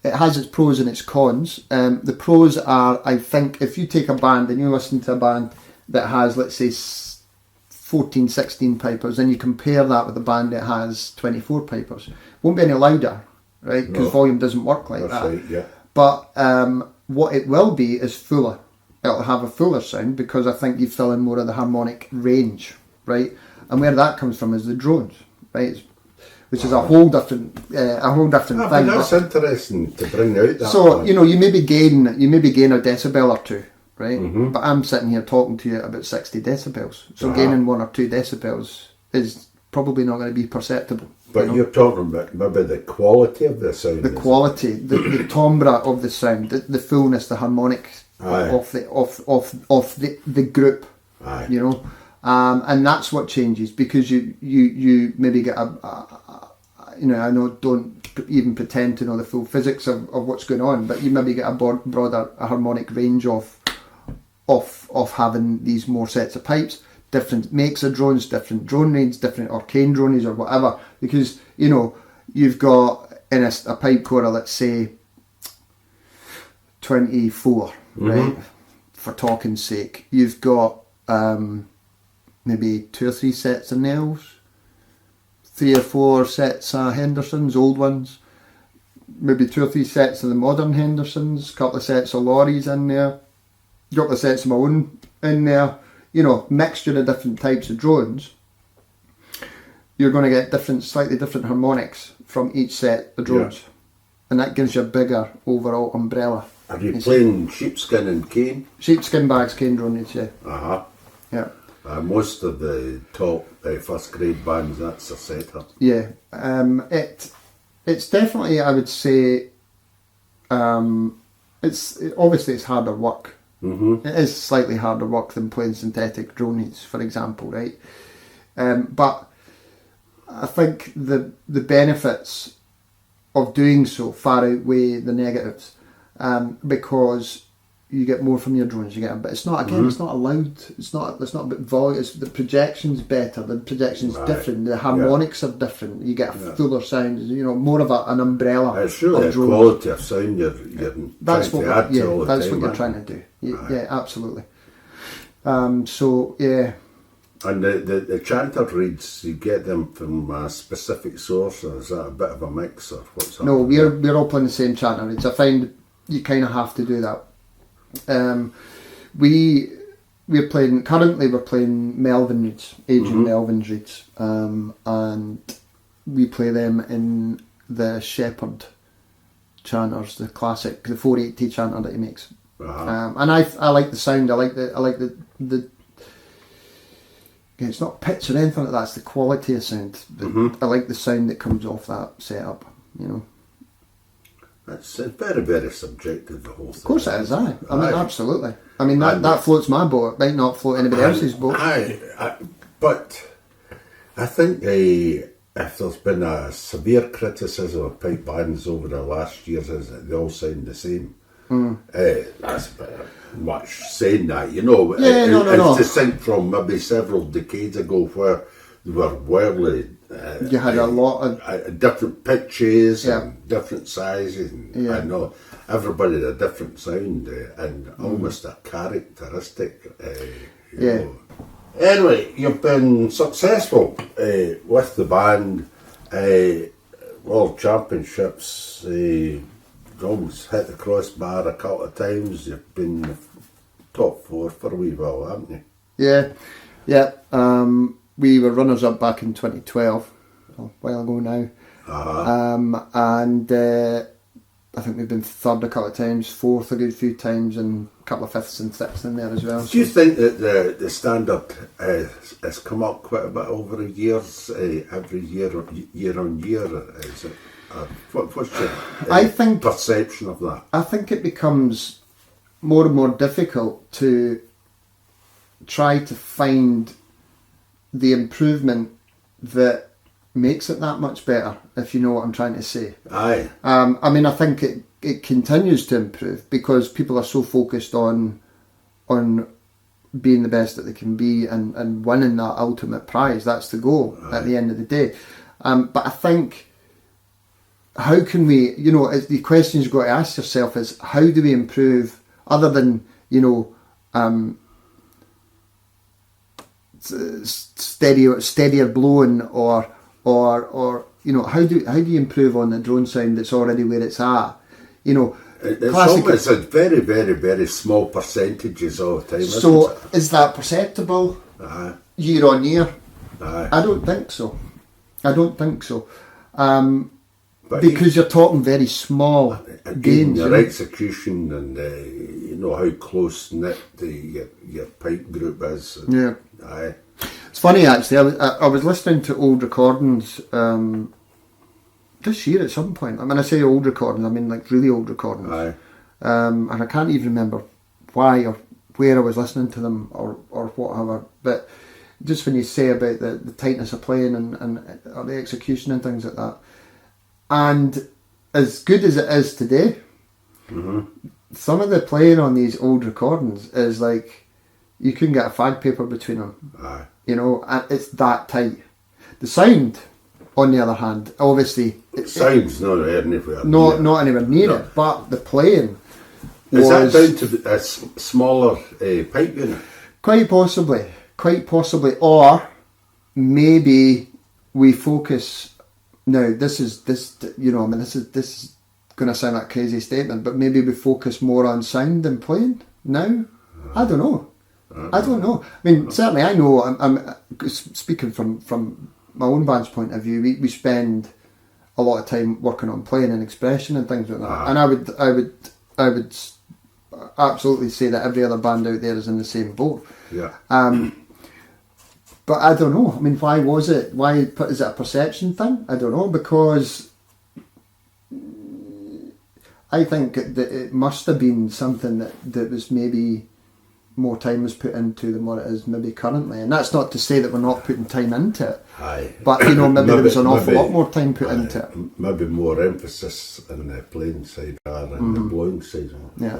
it has its pros and its cons. The pros are, I think, if you take a band and you listen to a band that has, let's say, 14, 16 pipers, and you compare that with a band that has 24 pipers, it won't be any louder, right? Because volume doesn't work like that. Right, yeah. But what it will be is fuller. It'll have a fuller sound because I think you fill in more of the harmonic range, right? And where that comes from is the drones, right? Which is a whole different thing. But that's interesting to bring out that. So point. you maybe gain a decibel or two, right? But I'm sitting here talking to you about 60 decibels. So gaining 1 or 2 decibels is probably not going to be perceptible. But you're talking about maybe the quality of the sound. The quality, the timbre of the sound, the fullness, the harmonic of the group. Aye. And that's what changes because you maybe get I don't even pretend to know the full physics of what's going on, but you maybe get a broader harmonic range of having these more sets of pipes, different makes of drones, different drone range, different arcane drones or whatever, because you've got in a pipe core, let's say 24, right? For talking's sake, you've got maybe 2 or 3 sets of nails, 3 or 4 sets of Hendersons, old ones. maybe 2 or 3 sets of the modern Hendersons, a couple of sets of Lorries in there, a couple of sets of my own in there, you know, mixture of different types of drones. You're going to get slightly different harmonics from each set of drones. And that gives you a bigger overall umbrella. Are you playing sheepskin and cane? Sheepskin bags, cane drones, yeah. Yeah. Most of the top first grade bands, that's a setup. Yeah. It's definitely, I would say, it's harder work. Mm-hmm. It is slightly harder work than playing synthetic drones, for example, right? But I think the benefits of doing so far outweigh the negatives, because you get more from your drones. You get, but it's not again. It's not allowed. It's not a bit volume. The projection's better. The projection's different. The harmonics are different. You get a fuller sound. You know, more of an umbrella. It's really a quality of sound you're that's trying what to add to all the that's time, what you're trying to do. Yeah, absolutely. So yeah. And the chanter reads, you get them from a specific source, or is that a bit of a mix, or what's that? No, we're all playing the same chanter reads. I find you kind of have to do that. We're playing Melvin reeds, Adrian Melvin's reeds, and we play them in the Shepherd chanters, the classic, the 480 chanter that he makes. And I like the sound. I like the it's not pitch or anything like that. It's the quality of sound. I like the sound that comes off that setup. You know. It's very, very subjective, the whole thing. Of course it is, I mean, absolutely. I mean, that floats my boat. It might not float anybody else's boat. But I think if there's been a severe criticism of pipe bands over the last years, is that they all sound the same. That's a bit much saying that, you know. It's distinct from maybe several decades ago where they were wildly... you had a lot of different pitches and different sizes, and I know everybody had a different sound and almost a characteristic. You know. Anyway, you've been successful with the band. World Championships. Almost hit the crossbar a couple of times. You've been top 4 for a wee while, haven't you? Yeah. We were runners up back in 2012, a while ago now. And I think we've been third a couple of times, 4th a good few times, and a couple of 5ths and 6ths in there as well. Do you think that the standard has come up quite a bit over the years, every year on year? Is it? What's your perception of that? I think it becomes more and more difficult to try to find the improvement that makes it that much better, if you know what I'm trying to say. Aye. I mean, I think it continues to improve because people are so focused on being the best that they can be and winning that ultimate prize. That's the goal at the end of the day. But I think, how can we, you know, the question you've got to ask yourself is, how do we improve, other than, you know, steadier blowing or you know, how do you improve on the drone sound that's already where it's at? You know, it's a very, very, very small percentages all the time. So is that perceptible year on year? I don't think so. Because you're talking very small gains. Your execution and you know how close knit your pipe group is. Aye. It's funny actually. I was listening to old recordings this year at some point. I mean, I say old recordings, I mean like really old recordings. Aye. And I can't even remember why or where I was listening to them or whatever. But just when you say about the tightness of playing and or the execution and things like that. And as good as it is today, some of the playing on these old recordings is like, you couldn't get a fag paper between them. You know, and it's that tight. The sound, on the other hand, obviously... Sound's not anywhere not anywhere near it, but the playing is that down to a smaller pipe unit? Quite possibly. Or maybe we focus... Now, this is going to sound like a crazy statement, but maybe we focus more on sound than playing now. I don't know. I don't know. I mean, certainly I know. I'm speaking from my own band's point of view. We spend a lot of time working on playing and expression and things like that. And I would absolutely say that every other band out there is in the same boat. Yeah. But I don't know. I mean, why was it? Why is it a perception thing? I don't know, because I think that it must have been something that was maybe more time was put into than what it is maybe currently. And that's not to say that we're not putting time into it. Aye. But maybe there was an awful lot more time put into it. Maybe more emphasis on the playing side rather than the blowing side. Yeah.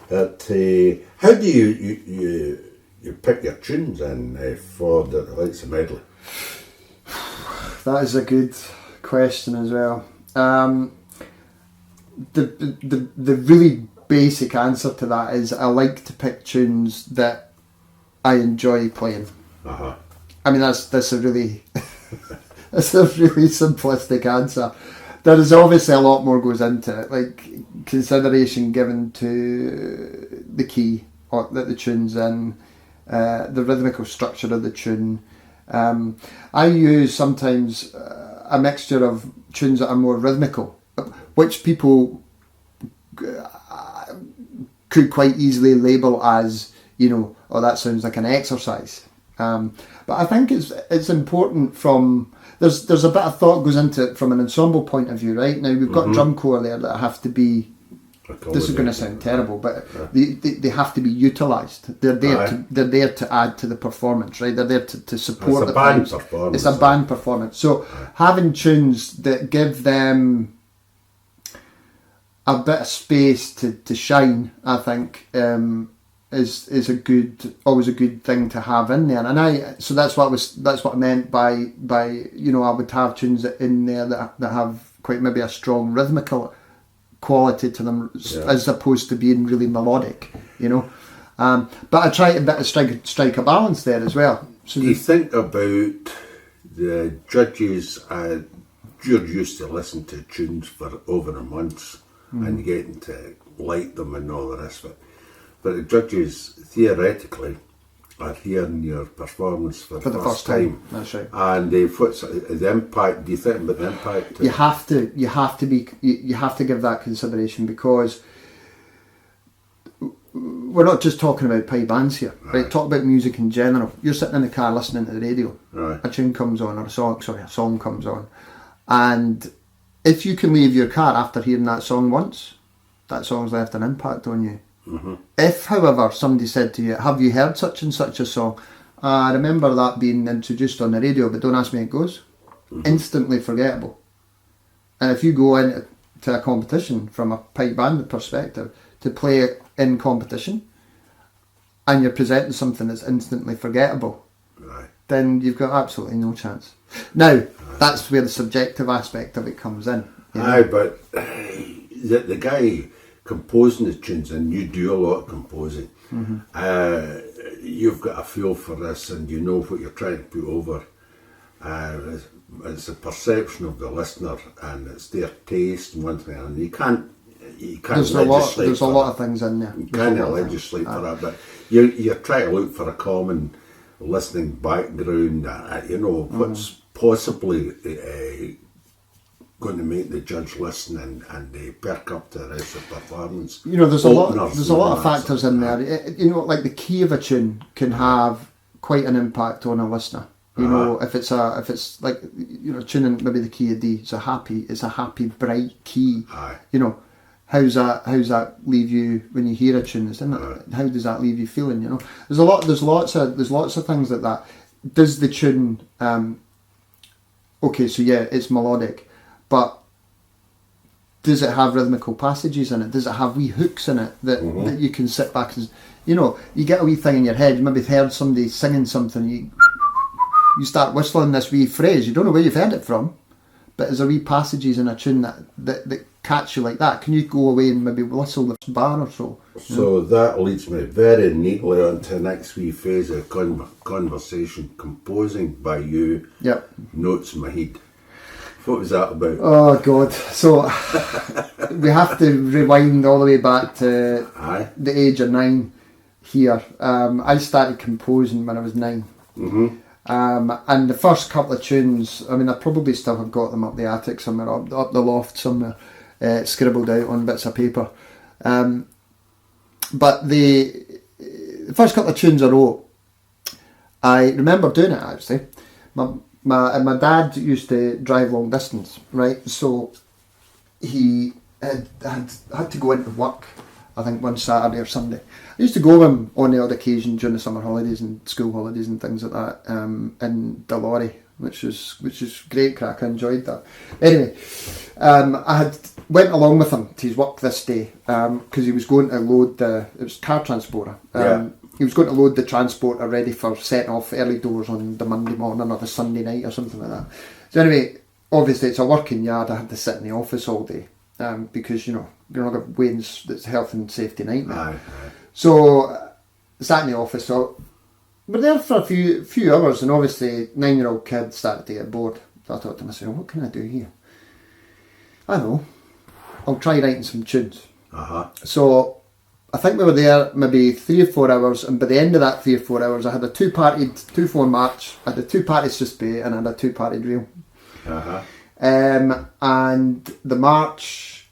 How do you pick your tunes in for the likes of medley? That is a good question as well. The really basic answer to that is I like to pick tunes that I enjoy playing. Uh-huh. I mean that's a really that's a really simplistic answer. There is obviously a lot more goes into it, like consideration given to the key that the tune's in, the rhythmical structure of the tune. I use sometimes a mixture of tunes that are more rhythmical, which people could quite easily label as, oh, that sounds like an exercise. But I think it's important from there's a bit of thought goes into it from an ensemble point of view, right? Now we've got drum corps there that have to be. This is going to sound terrible, but they have to be utilised. They're there to add to the performance, right? They're there to support the band performance. It's a band performance. So having tunes that give them a bit of space to shine, I think, is always a good thing to have in there. And so that's what I meant by I would have tunes in there that have quite maybe a strong rhythmical quality to them, as opposed to being really melodic, but I try to strike a balance there as well. So you think about the judges, you're used to listening to tunes for over a month and getting to like them and all the rest of it, but the judges theoretically are hearing your performance for the first time. That's right. And what's the impact? Do you think about the impact? You have to give that consideration, because we're not just talking about pipe bands here, right? Talk about music in general. You're sitting in the car listening to the radio. Right. A tune comes on, or a song comes on, and if you can leave your car after hearing that song once, that song's left an impact on you. Mm-hmm. If, however, somebody said to you, have you heard such and such a song? I remember that being introduced on the radio, but don't ask me how it goes. Mm-hmm. Instantly forgettable. And if you go into a competition from a pipe band perspective to play it in competition, and you're presenting something that's instantly forgettable, then you've got absolutely no chance. Now, that's where the subjective aspect of it comes in. But the guy composing the tunes, and you do a lot of composing, you've got a feel for this, and you know what you're trying to put over. It's a perception of the listener, and it's their taste and one thing, and you can't legislate. There's a lot of things in there. You can't legislate for that, but you're trying to look for a common listening background. What's possibly going to make the judge listen and they perk up to the rest of the performance. There's a lot of factors in there. Like the key of a tune can have quite an impact on a listener. If it's like tuning maybe the key of D, it's a happy bright key. How's that leave you when you hear a tune? How does that leave you feeling? There's lots of things like that. Does the tune it's melodic, but does it have rhythmical passages in it? Does it have wee hooks in it that you can sit back and, you get a wee thing in your head, you maybe heard somebody singing something, you start whistling this wee phrase, you don't know where you've heard it from, but there's a wee passages in a tune that catch you like that. Can you go away and maybe whistle the bar or so? So that leads me very neatly on to the next wee phase of conversation, composing by you. Yep. Notes in my head. What was that about? Oh God! So we have to rewind all the way back to the age of 9 here. I started composing when I was 9. And the first couple of tunes, I mean, I probably still have got them up the attic somewhere, up the loft somewhere, scribbled out on bits of paper. But the first couple of tunes I wrote, I remember doing it actually. My dad used to drive long distance, right? So he had to go into work, I think one Saturday or Sunday. I used to go with him on the odd occasion during the summer holidays and school holidays and things like that, in the lorry, which is great crack. I enjoyed that. Anyway, I went along with him to his work this day because he was going to load it was car transporter. He was going to load the transporter ready for setting off early doors on the Monday morning or the Sunday night or something like that. So anyway, obviously it's a working yard. I had to sit in the office all day because you're not going to wait. It's health and safety nightmare. So sat in the office. So we're there for a few hours, and obviously 9-year-old kid started to get bored. So I thought to myself, what can I do here? I know, I'll try writing some tunes. So I think we were there maybe 3 or 4 hours, and by the end of that 3 or 4 hours, I had a 2-4 march, I had a 2-party suspe, and I had a 2-party drill. And the march,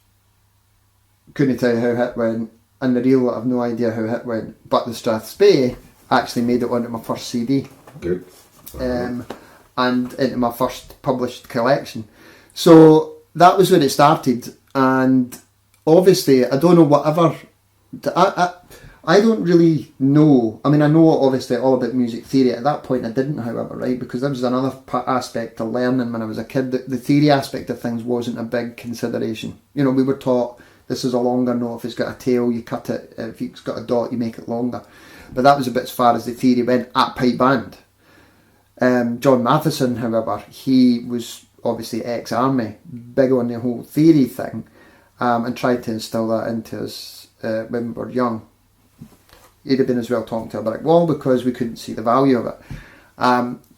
couldn't tell you how it went, and the reel, I have no idea how it went, but the Strathspey actually made it onto my first CD. Good. And into my first published collection. So that was when it started, and obviously I don't know whatever. I don't really know. I mean, I know obviously all about music theory. At that point I didn't, however, right? Because that was another aspect of learning when I was a kid. The theory aspect of things wasn't a big consideration. You know, we were taught this is a longer note. If it's got a tail, you cut it. If it's got a dot, you make it longer. But that was a bit as far as the theory went at pipe band. John Matheson, however, he was obviously ex-army, big on the whole theory thing, and tried to instill that into us when we were young. He'd have been as well talking to a brick wall because we couldn't see the value of it.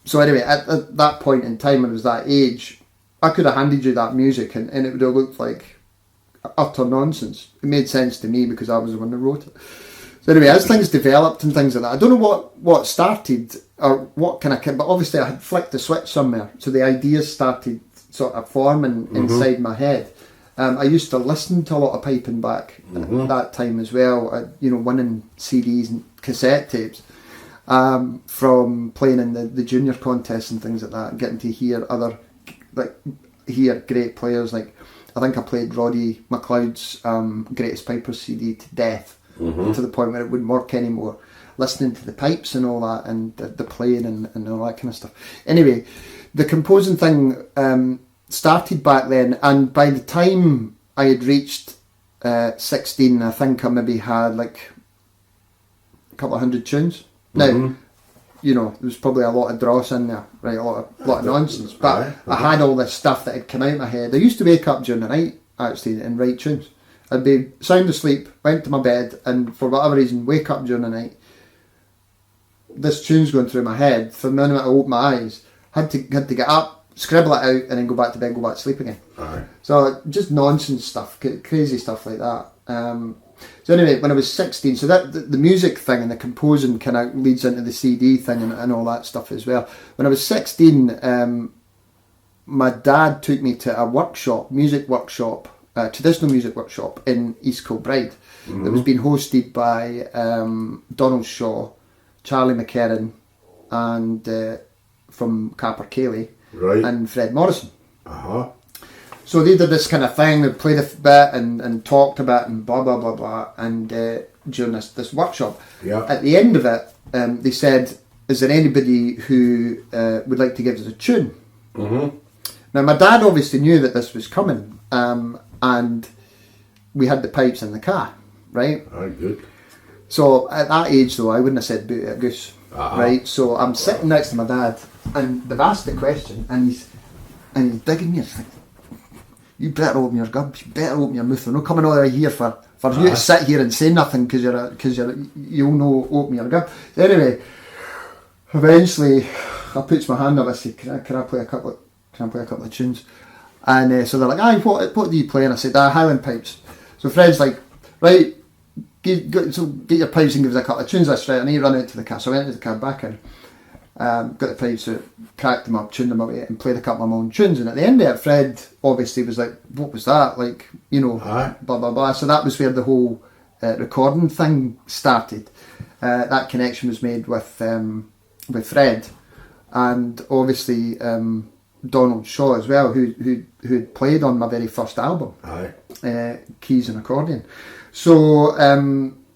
So anyway, at that point in time, when I was that age, I could have handed you that music and it would have looked like utter nonsense. It made sense to me because I was the one that wrote it. So anyway, as things developed and things like that, I don't know what started or what kind of, but obviously I had flicked the switch somewhere, so the ideas started sort of forming inside my head. I used to listen to a lot of piping back at that time as well, winning CDs and cassette tapes from playing in the junior contests and things like that, and getting to hear hear great players. Like, I think I played Roddy McLeod's Greatest Pipers CD to death, to the point where it wouldn't work anymore. Listening to the pipes and all that, and the playing and all that kind of stuff. Anyway, the composing thing started back then, and by the time I had reached 16, I think I maybe had like a couple of 100 tunes. Now, there was probably a lot of dross in there, right? A lot of nonsense. But I had all this stuff that had come out of my head. I used to wake up during the night, actually, and write tunes. I'd be sound asleep, went to my bed, and for whatever reason, wake up during the night. This tune's going through my head. For the minute I opened my eyes, had to get up, scribble it out, and then go back to bed, go back to sleep again. So just nonsense stuff, crazy stuff like that. So anyway, when I was 16, so that the music thing and the composing kind of leads into the CD thing and all that stuff as well. When I was 16, my dad took me to a music workshop, traditional music workshop in East Kilbride that was being hosted by Donald Shaw, Charlie McKerran, and from Capper Cayley, and Fred Morrison. So they did this kind of thing. They played a bit and talked a bit and blah blah blah blah. And during this workshop, at the end of it, they said, "Is there anybody who would like to give us a tune?" Now my dad obviously knew that this was coming, and we had the pipes in the car, right? Good. So at that age, though, I wouldn't have said boot it a goose, right? So I'm sitting next to my dad, and they've asked the question, and he's digging me. It's like, you better open your gubs, you better open your mouth. They're not coming all the way here for you to sit here and say nothing because you'll know open your gub. So anyway, eventually I puts my hand up. I say, can I play a couple of tunes? And so they're like, aye, what do you play? And I said, Highland pipes. So Fred's like, right, get your pipes and give us a couple of tunes, that's right. And he ran out to the car. So I went to the car back in, got the pipes out, cracked them up, tuned them away, and played a couple of my own tunes. And at the end of it, Fred obviously was like, what was that? Like, you know, blah, blah, blah. So that was where the whole recording thing started. That connection was made with Fred, and obviously Donald Shaw as well, who'd played on my very first album, keys and accordion. So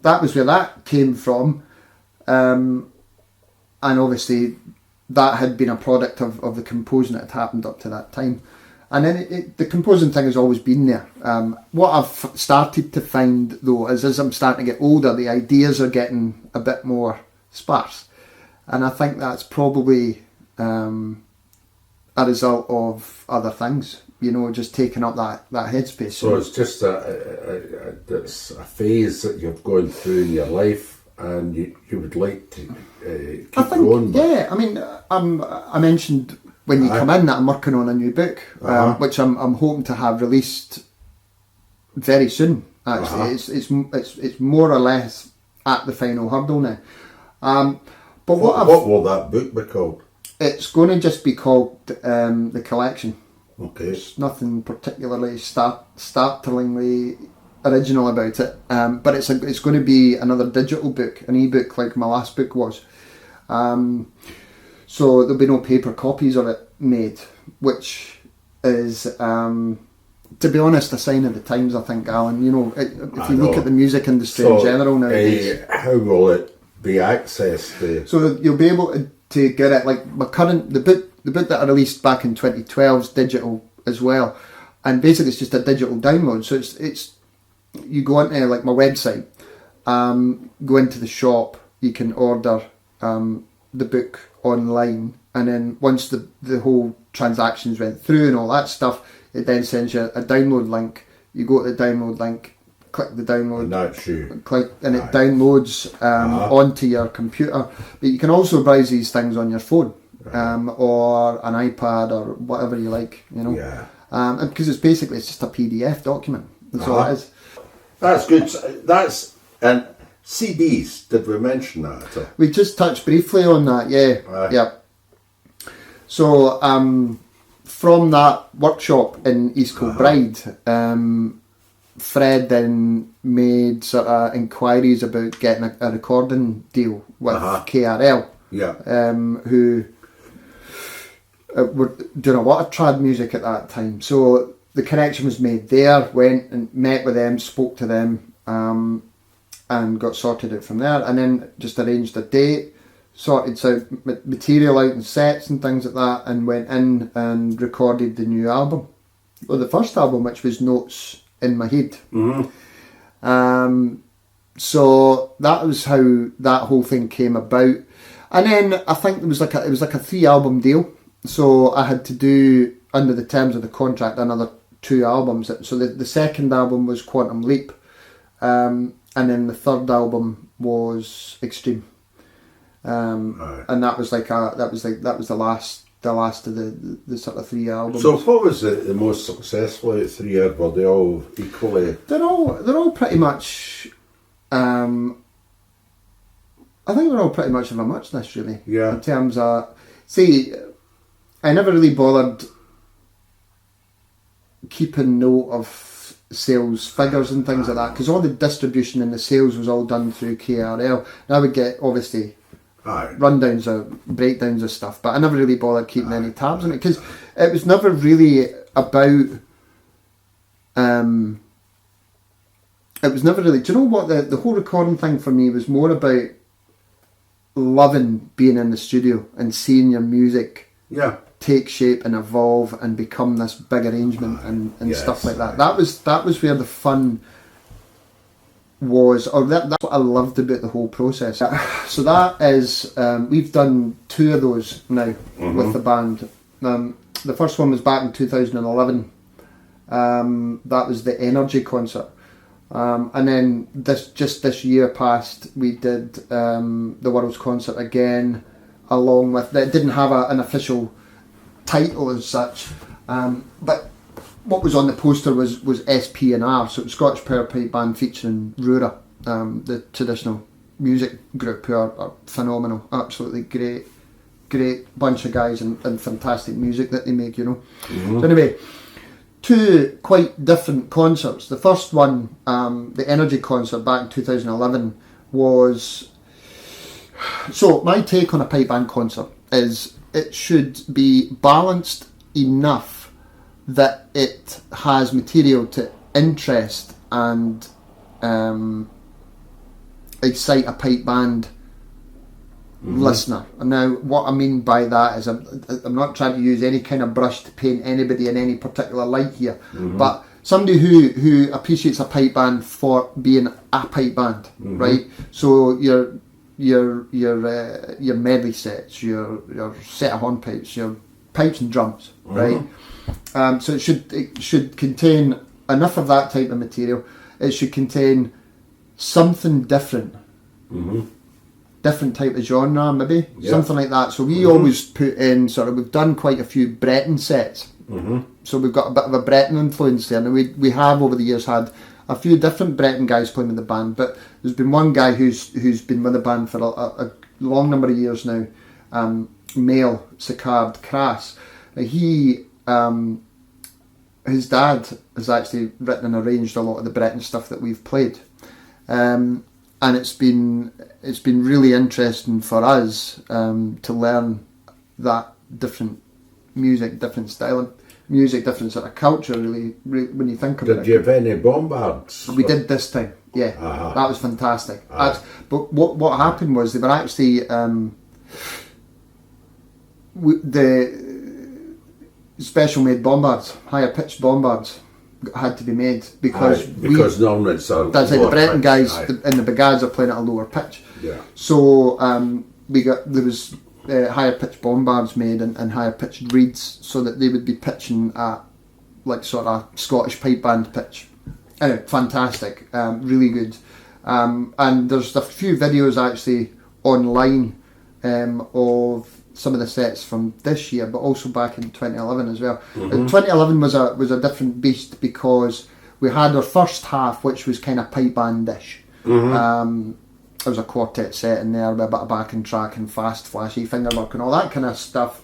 that was where that came from, and obviously that had been a product of the composing that had happened up to that time. And then the composing thing has always been there. What I've started to find though is, as I'm starting to get older, the ideas are getting a bit more sparse, and I think that's probably a result of other things, you know, just taking up that headspace. So it's just it's a phase that you've gone through in your life, and you would like to keep going. Yeah, I mean, I mentioned when you come in that I'm working on a new book, which I'm hoping to have released very soon. Actually, it's more or less at the final hurdle now. But what will that book be called? It's going to just be called The Collection. Okay. There's nothing particularly startlingly original about it, but it's going to be another digital book, an e-book like my last book was. So there'll be no paper copies of it made, which is, to be honest, a sign of the times, I think, Alan. You know, if you look at the music industry in general nowadays. How will it be accessed? So you'll be able to get it, like the book that I released back in 2012 is digital as well, and basically it's just a digital download. So it's you go onto like my website, go into the shop, you can order the book online, and then once the whole transactions went through and all that stuff, it then sends you a download link. You go to the download link, click the download, and that's you. Click, and it downloads onto your computer. But you can also browse these things on your phone, or an iPad, or whatever you like, you know. Yeah. And because it's just a PDF document. That's all it is. That's good. And CDs, did we mention that? We just touched briefly on that, yeah. Yeah. So from that workshop in East Kilbride, Fred then made sort of inquiries about getting a recording deal with KRL, who were doing a lot of trad music at that time. So the connection was made there, went and met with them, spoke to them, and got sorted out from there, and then just arranged a date, sorted out material out and sets and things like that, and went in and recorded the new album. Well, the first album, which was Notes in My Head. So that was how that whole thing came about. And then I think it was like a 3-album deal. So I had to do, under the terms of the contract, another 2 albums. So the second album was Quantum Leap, and then the third album was Extreme. And that was the last of the sort of 3 albums. So what was the most successful out of 3, or were they all equally? They're all pretty much. I think they're all pretty much of a muchness, really. Yeah. In terms of, see, I never really bothered keeping note of sales figures and things like that, because all the distribution and the sales was all done through KRL. And I would get, obviously, rundowns or breakdowns of stuff, but I never really bothered keeping any tabs on it, because it was never really about it was never really, do you know what, the whole recording thing for me was more about loving being in the studio and seeing your music take shape and evolve and become this big arrangement and stuff like that. That was where the fun was, or that's what I loved about the whole process. So that is, we've done 2 of those now with the band. The first one was back in 2011. That was the Energy concert. And then this year past, we did the World's concert again, along with, it didn't have an official title as such, but what was on the poster was SP&R, so it was Scottish Power Pipe Band featuring Rura, the traditional music group, who are phenomenal, absolutely great bunch of guys, and fantastic music that they make, you know. So anyway, two quite different concerts. The first one, the Energy concert back in 2011, was... So my take on a pipe band concert is it should be balanced enough that it has material to interest and excite a pipe band listener. And now what I mean by that is I'm not trying to use any kind of brush to paint anybody in any particular light here, but somebody who appreciates a pipe band for being a pipe band, right? So your medley sets, your set of hornpipes, your pipes and drums, right? So it should contain enough of that type of material. It should contain something different, different type of genre, maybe something like that. So we always put in we've done quite a few Breton sets, so we've got a bit of a Breton influence there. And we have over the years had a few different Breton guys playing in the band, but there's been one guy who's been with the band for a long number of years now, male, Sicard Crass. His dad has actually written and arranged a lot of the Breton stuff that we've played, and it's been really interesting for us to learn that different music, different style of music, different sort of culture. Really, when you think about it. Did you have any bombards? We did this time. Yeah, that was fantastic. But what happened was they were actually the special made bombards, higher pitched bombards, had to be made because normally it's that's like the Breton guys and the Brigades are playing at a lower pitch. Yeah. So there was higher pitched bombards made and higher pitched reeds, so that they would be pitching at like sort of Scottish pipe band pitch. Anyway, fantastic, really good. And there's a few videos actually online of some of the sets from this year, but also back in 2011 as well. 2011 was a different beast because we had our first half, which was kind of pipe bandish. There was a quartet set in there with a bit of backing track and fast, flashy fingerwork and all that kind of stuff,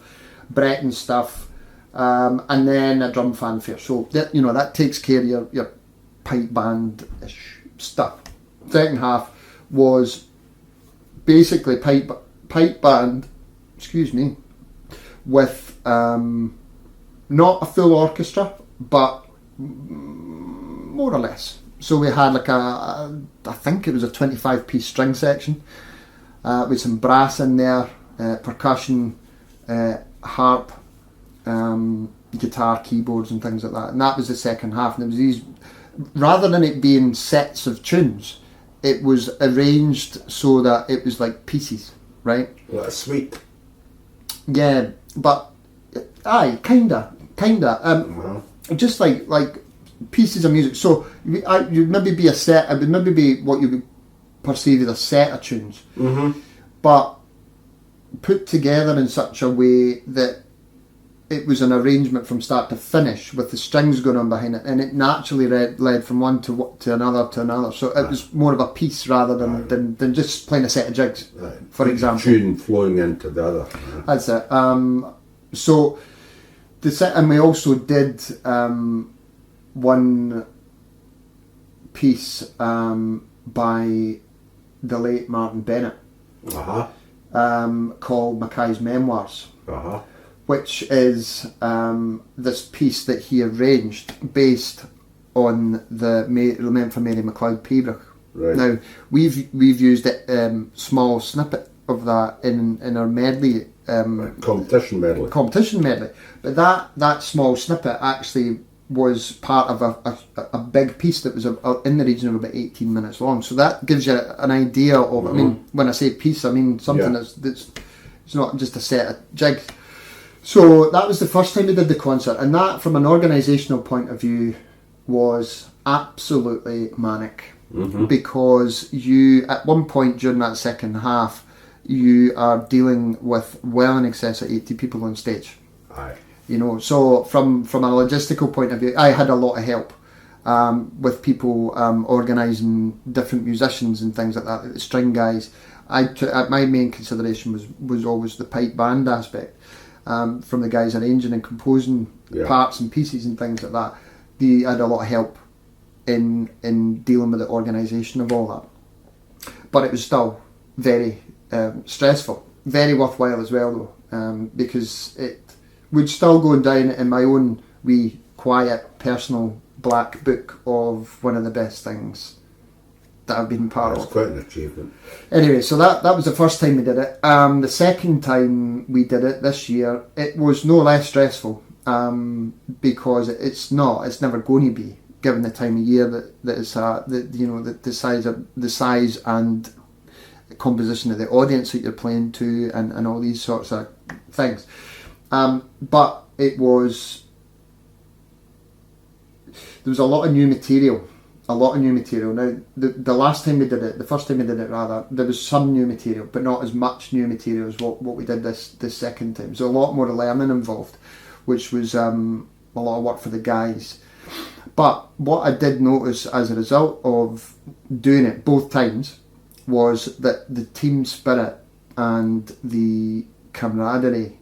Breton stuff, and then a drum fanfare. So that takes care of your pipe bandish stuff. Second half was basically pipe band. Excuse me, with not a full orchestra, but more or less. So we had like I think it was a 25-piece string section with some brass in there, percussion, harp, guitar, keyboards and things like that. And that was the second half. And there was these, rather than it being sets of tunes, it was arranged so that it was like pieces, right? What a suite. Yeah, but kinda. Just like pieces of music. So you'd maybe be a set. It would maybe be what you would perceive as a set of tunes, but put together in such a way that it was an arrangement from start to finish with the strings going on behind it, and it naturally led from one to another. So it was more of a piece rather than just playing a set of jigs, for example. Tune flowing into the other. That's it. So the set, and we also did one piece by the late Martin Bennett called Mackay's Memoirs. Which is this piece that he arranged based on the Lament for Mary MacLeod Pembroke. Right. Now we've used a small snippet of that in our medley, competition medley. But that small snippet actually was part of a big piece that was in the region of about 18 minutes long. So that gives you an idea of. I mean, when I say piece, I mean something that's it's not just a set of jigs. So that was the first time we did the concert, and that, from an organisational point of view, was absolutely manic, because you, at one point during that second half, you are dealing with well in excess of 80 people on stage. You know, so from a logistical point of view, I had a lot of help with people organising different musicians and things like that, the string guys. My main consideration was always the pipe band aspect, from the guys arranging and composing parts and pieces and things like that. They had a lot of help in dealing with the organisation of all that. But it was still very stressful, very worthwhile as well though, because it would still go down in my own wee quiet personal black book of one of the best things that I've been part of. That's quite an achievement. Anyway, so that was the first time we did it. The second time we did it this year, it was no less stressful, because it's never going to be, given the time of year that it's at, the size and composition of the audience that you're playing to, and all these sorts of things. But there was a lot of new material. Now, the last time we did it, the first time we did it rather, there was some new material, but not as much new material as what we did this second time. So a lot more learning involved, which was a lot of work for the guys. But what I did notice as a result of doing it both times was that the team spirit and the camaraderie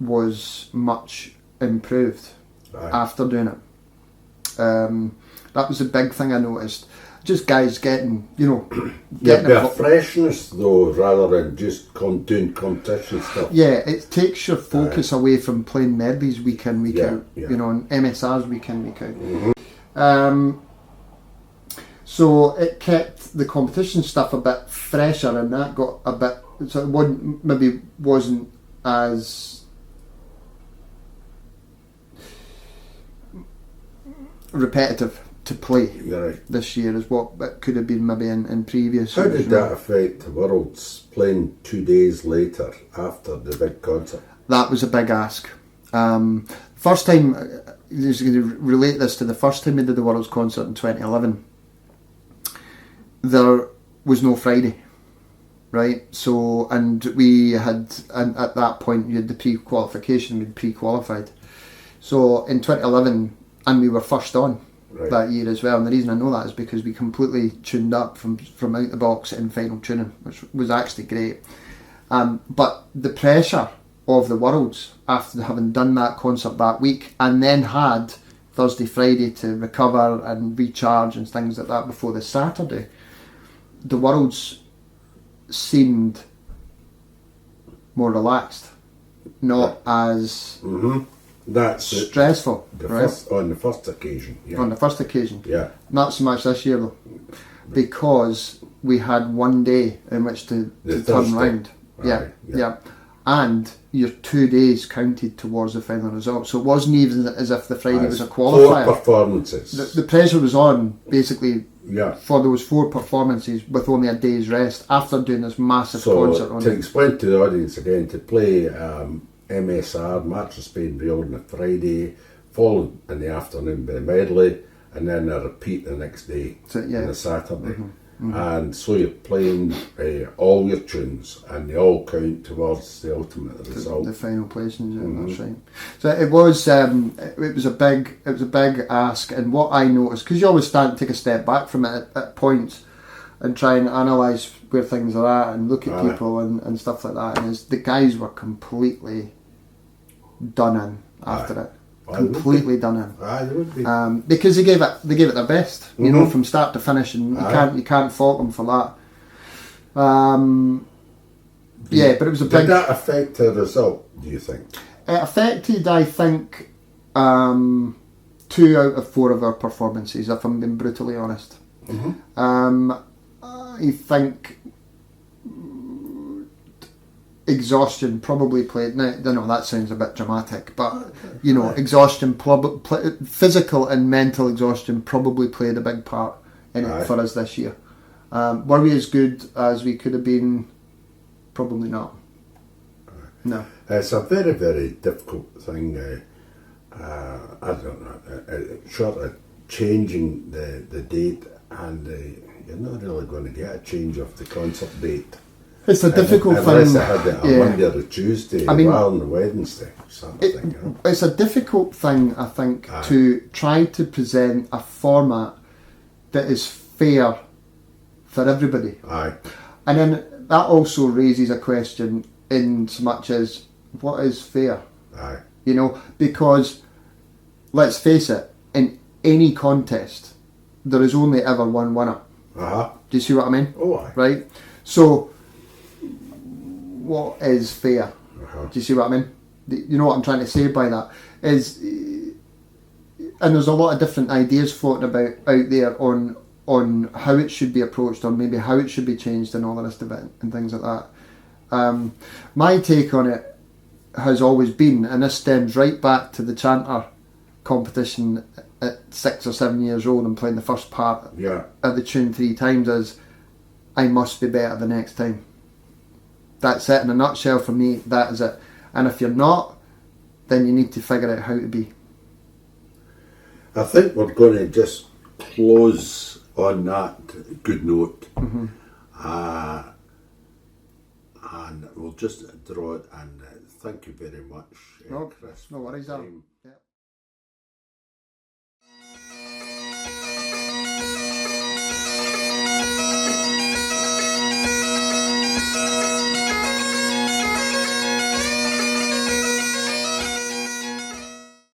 was much improved after doing it. That was a big thing I noticed. Just guys getting a freshness though, rather than just doing competition stuff. Yeah, it takes your focus away from playing medleys week in, week out, and MSRs week in, week out. Mm-hmm. So it kept the competition stuff a bit fresher, and that got a bit, so it wasn't as repetitive to play this year as what it could have been maybe in previous years. How did that affect the Worlds playing 2 days later after the big concert? That was a big ask. First time, I was going to relate this to the first time we did the Worlds concert in 2011. There was no Friday, right? So, and we had, and at that point you had the pre-qualification, we'd pre-qualified. So in 2011, and we were first on that year as well. And the reason I know that is because we completely tuned up from out the box in final tuning, which was actually great. But the pressure of the Worlds after having done that concert that week, and then had Thursday, Friday to recover and recharge and things like that before the Saturday, the Worlds seemed more relaxed, not as That's stressful. On the first occasion. Yeah. On the first occasion. Yeah. Not so much this year though, because we had one day in which to turn round. Yeah. And your 2 days counted towards the final result. So it wasn't even as if the Friday was a qualifier. 4 performances. The pressure was on, basically, Yeah. for those 4 performances with only a day's rest after doing this massive concert on to it. explain to the audience again, to play MSR, March of Spain Beyond, on a Friday, followed in the afternoon by a medley, and then a repeat the next day on a Saturday. And so you're playing all your tunes, and they all count towards the ultimate result. The final placings, that's right. So it was a big ask, and what I noticed, because you always take a step back from it at points and try and analyse where things are at and look at people and stuff like that, and the guys were completely done in after it. Completely done in. They would be. Because they gave it their best, you know, from start to finish, and you can't fault them for that. But it was a big. Did that affect the result, do you think? It affected, I think, 2 out of 4 of our performances, if I'm being brutally honest. I think exhaustion probably played. Now, I know that sounds a bit dramatic, but exhaustion, physical and mental exhaustion, probably played a big part in it for us this year. Were we as good as we could have been? Probably not. No. It's a very, very difficult thing. I don't know. Short of changing the date, and you're not really going to get a change of the concert date. It's a difficult unless thing. I had it on Monday or a Tuesday, I mean, rather than the Wednesday, sort of thing, you know. It's a difficult thing, I think, to try to present a format that is fair for everybody. Aye. And then that also raises a question in so much as, what is fair? Aye. You know, because let's face it, in any contest, there is only ever one winner. Uh-huh. Do you see what I mean? Oh, aye. Right? So, what is fair? Uh-huh. Do you see what I mean? You know what I'm trying to say by that? Is, and there's a lot of different ideas floating about out there on how it should be approached, or maybe how it should be changed and all the rest of it and things like that. My take on it has always been, and this stems right back to the chanter competition at 6 or 7 years old and playing the first part of the tune 3 times, is I must be better the next time. That's it in a nutshell for me. That is it. And if you're not, then you need to figure out how to be. I think we're going to just close on that good note. Mm-hmm. And we'll just draw it, and thank you very much, Chris. No worries, Alan.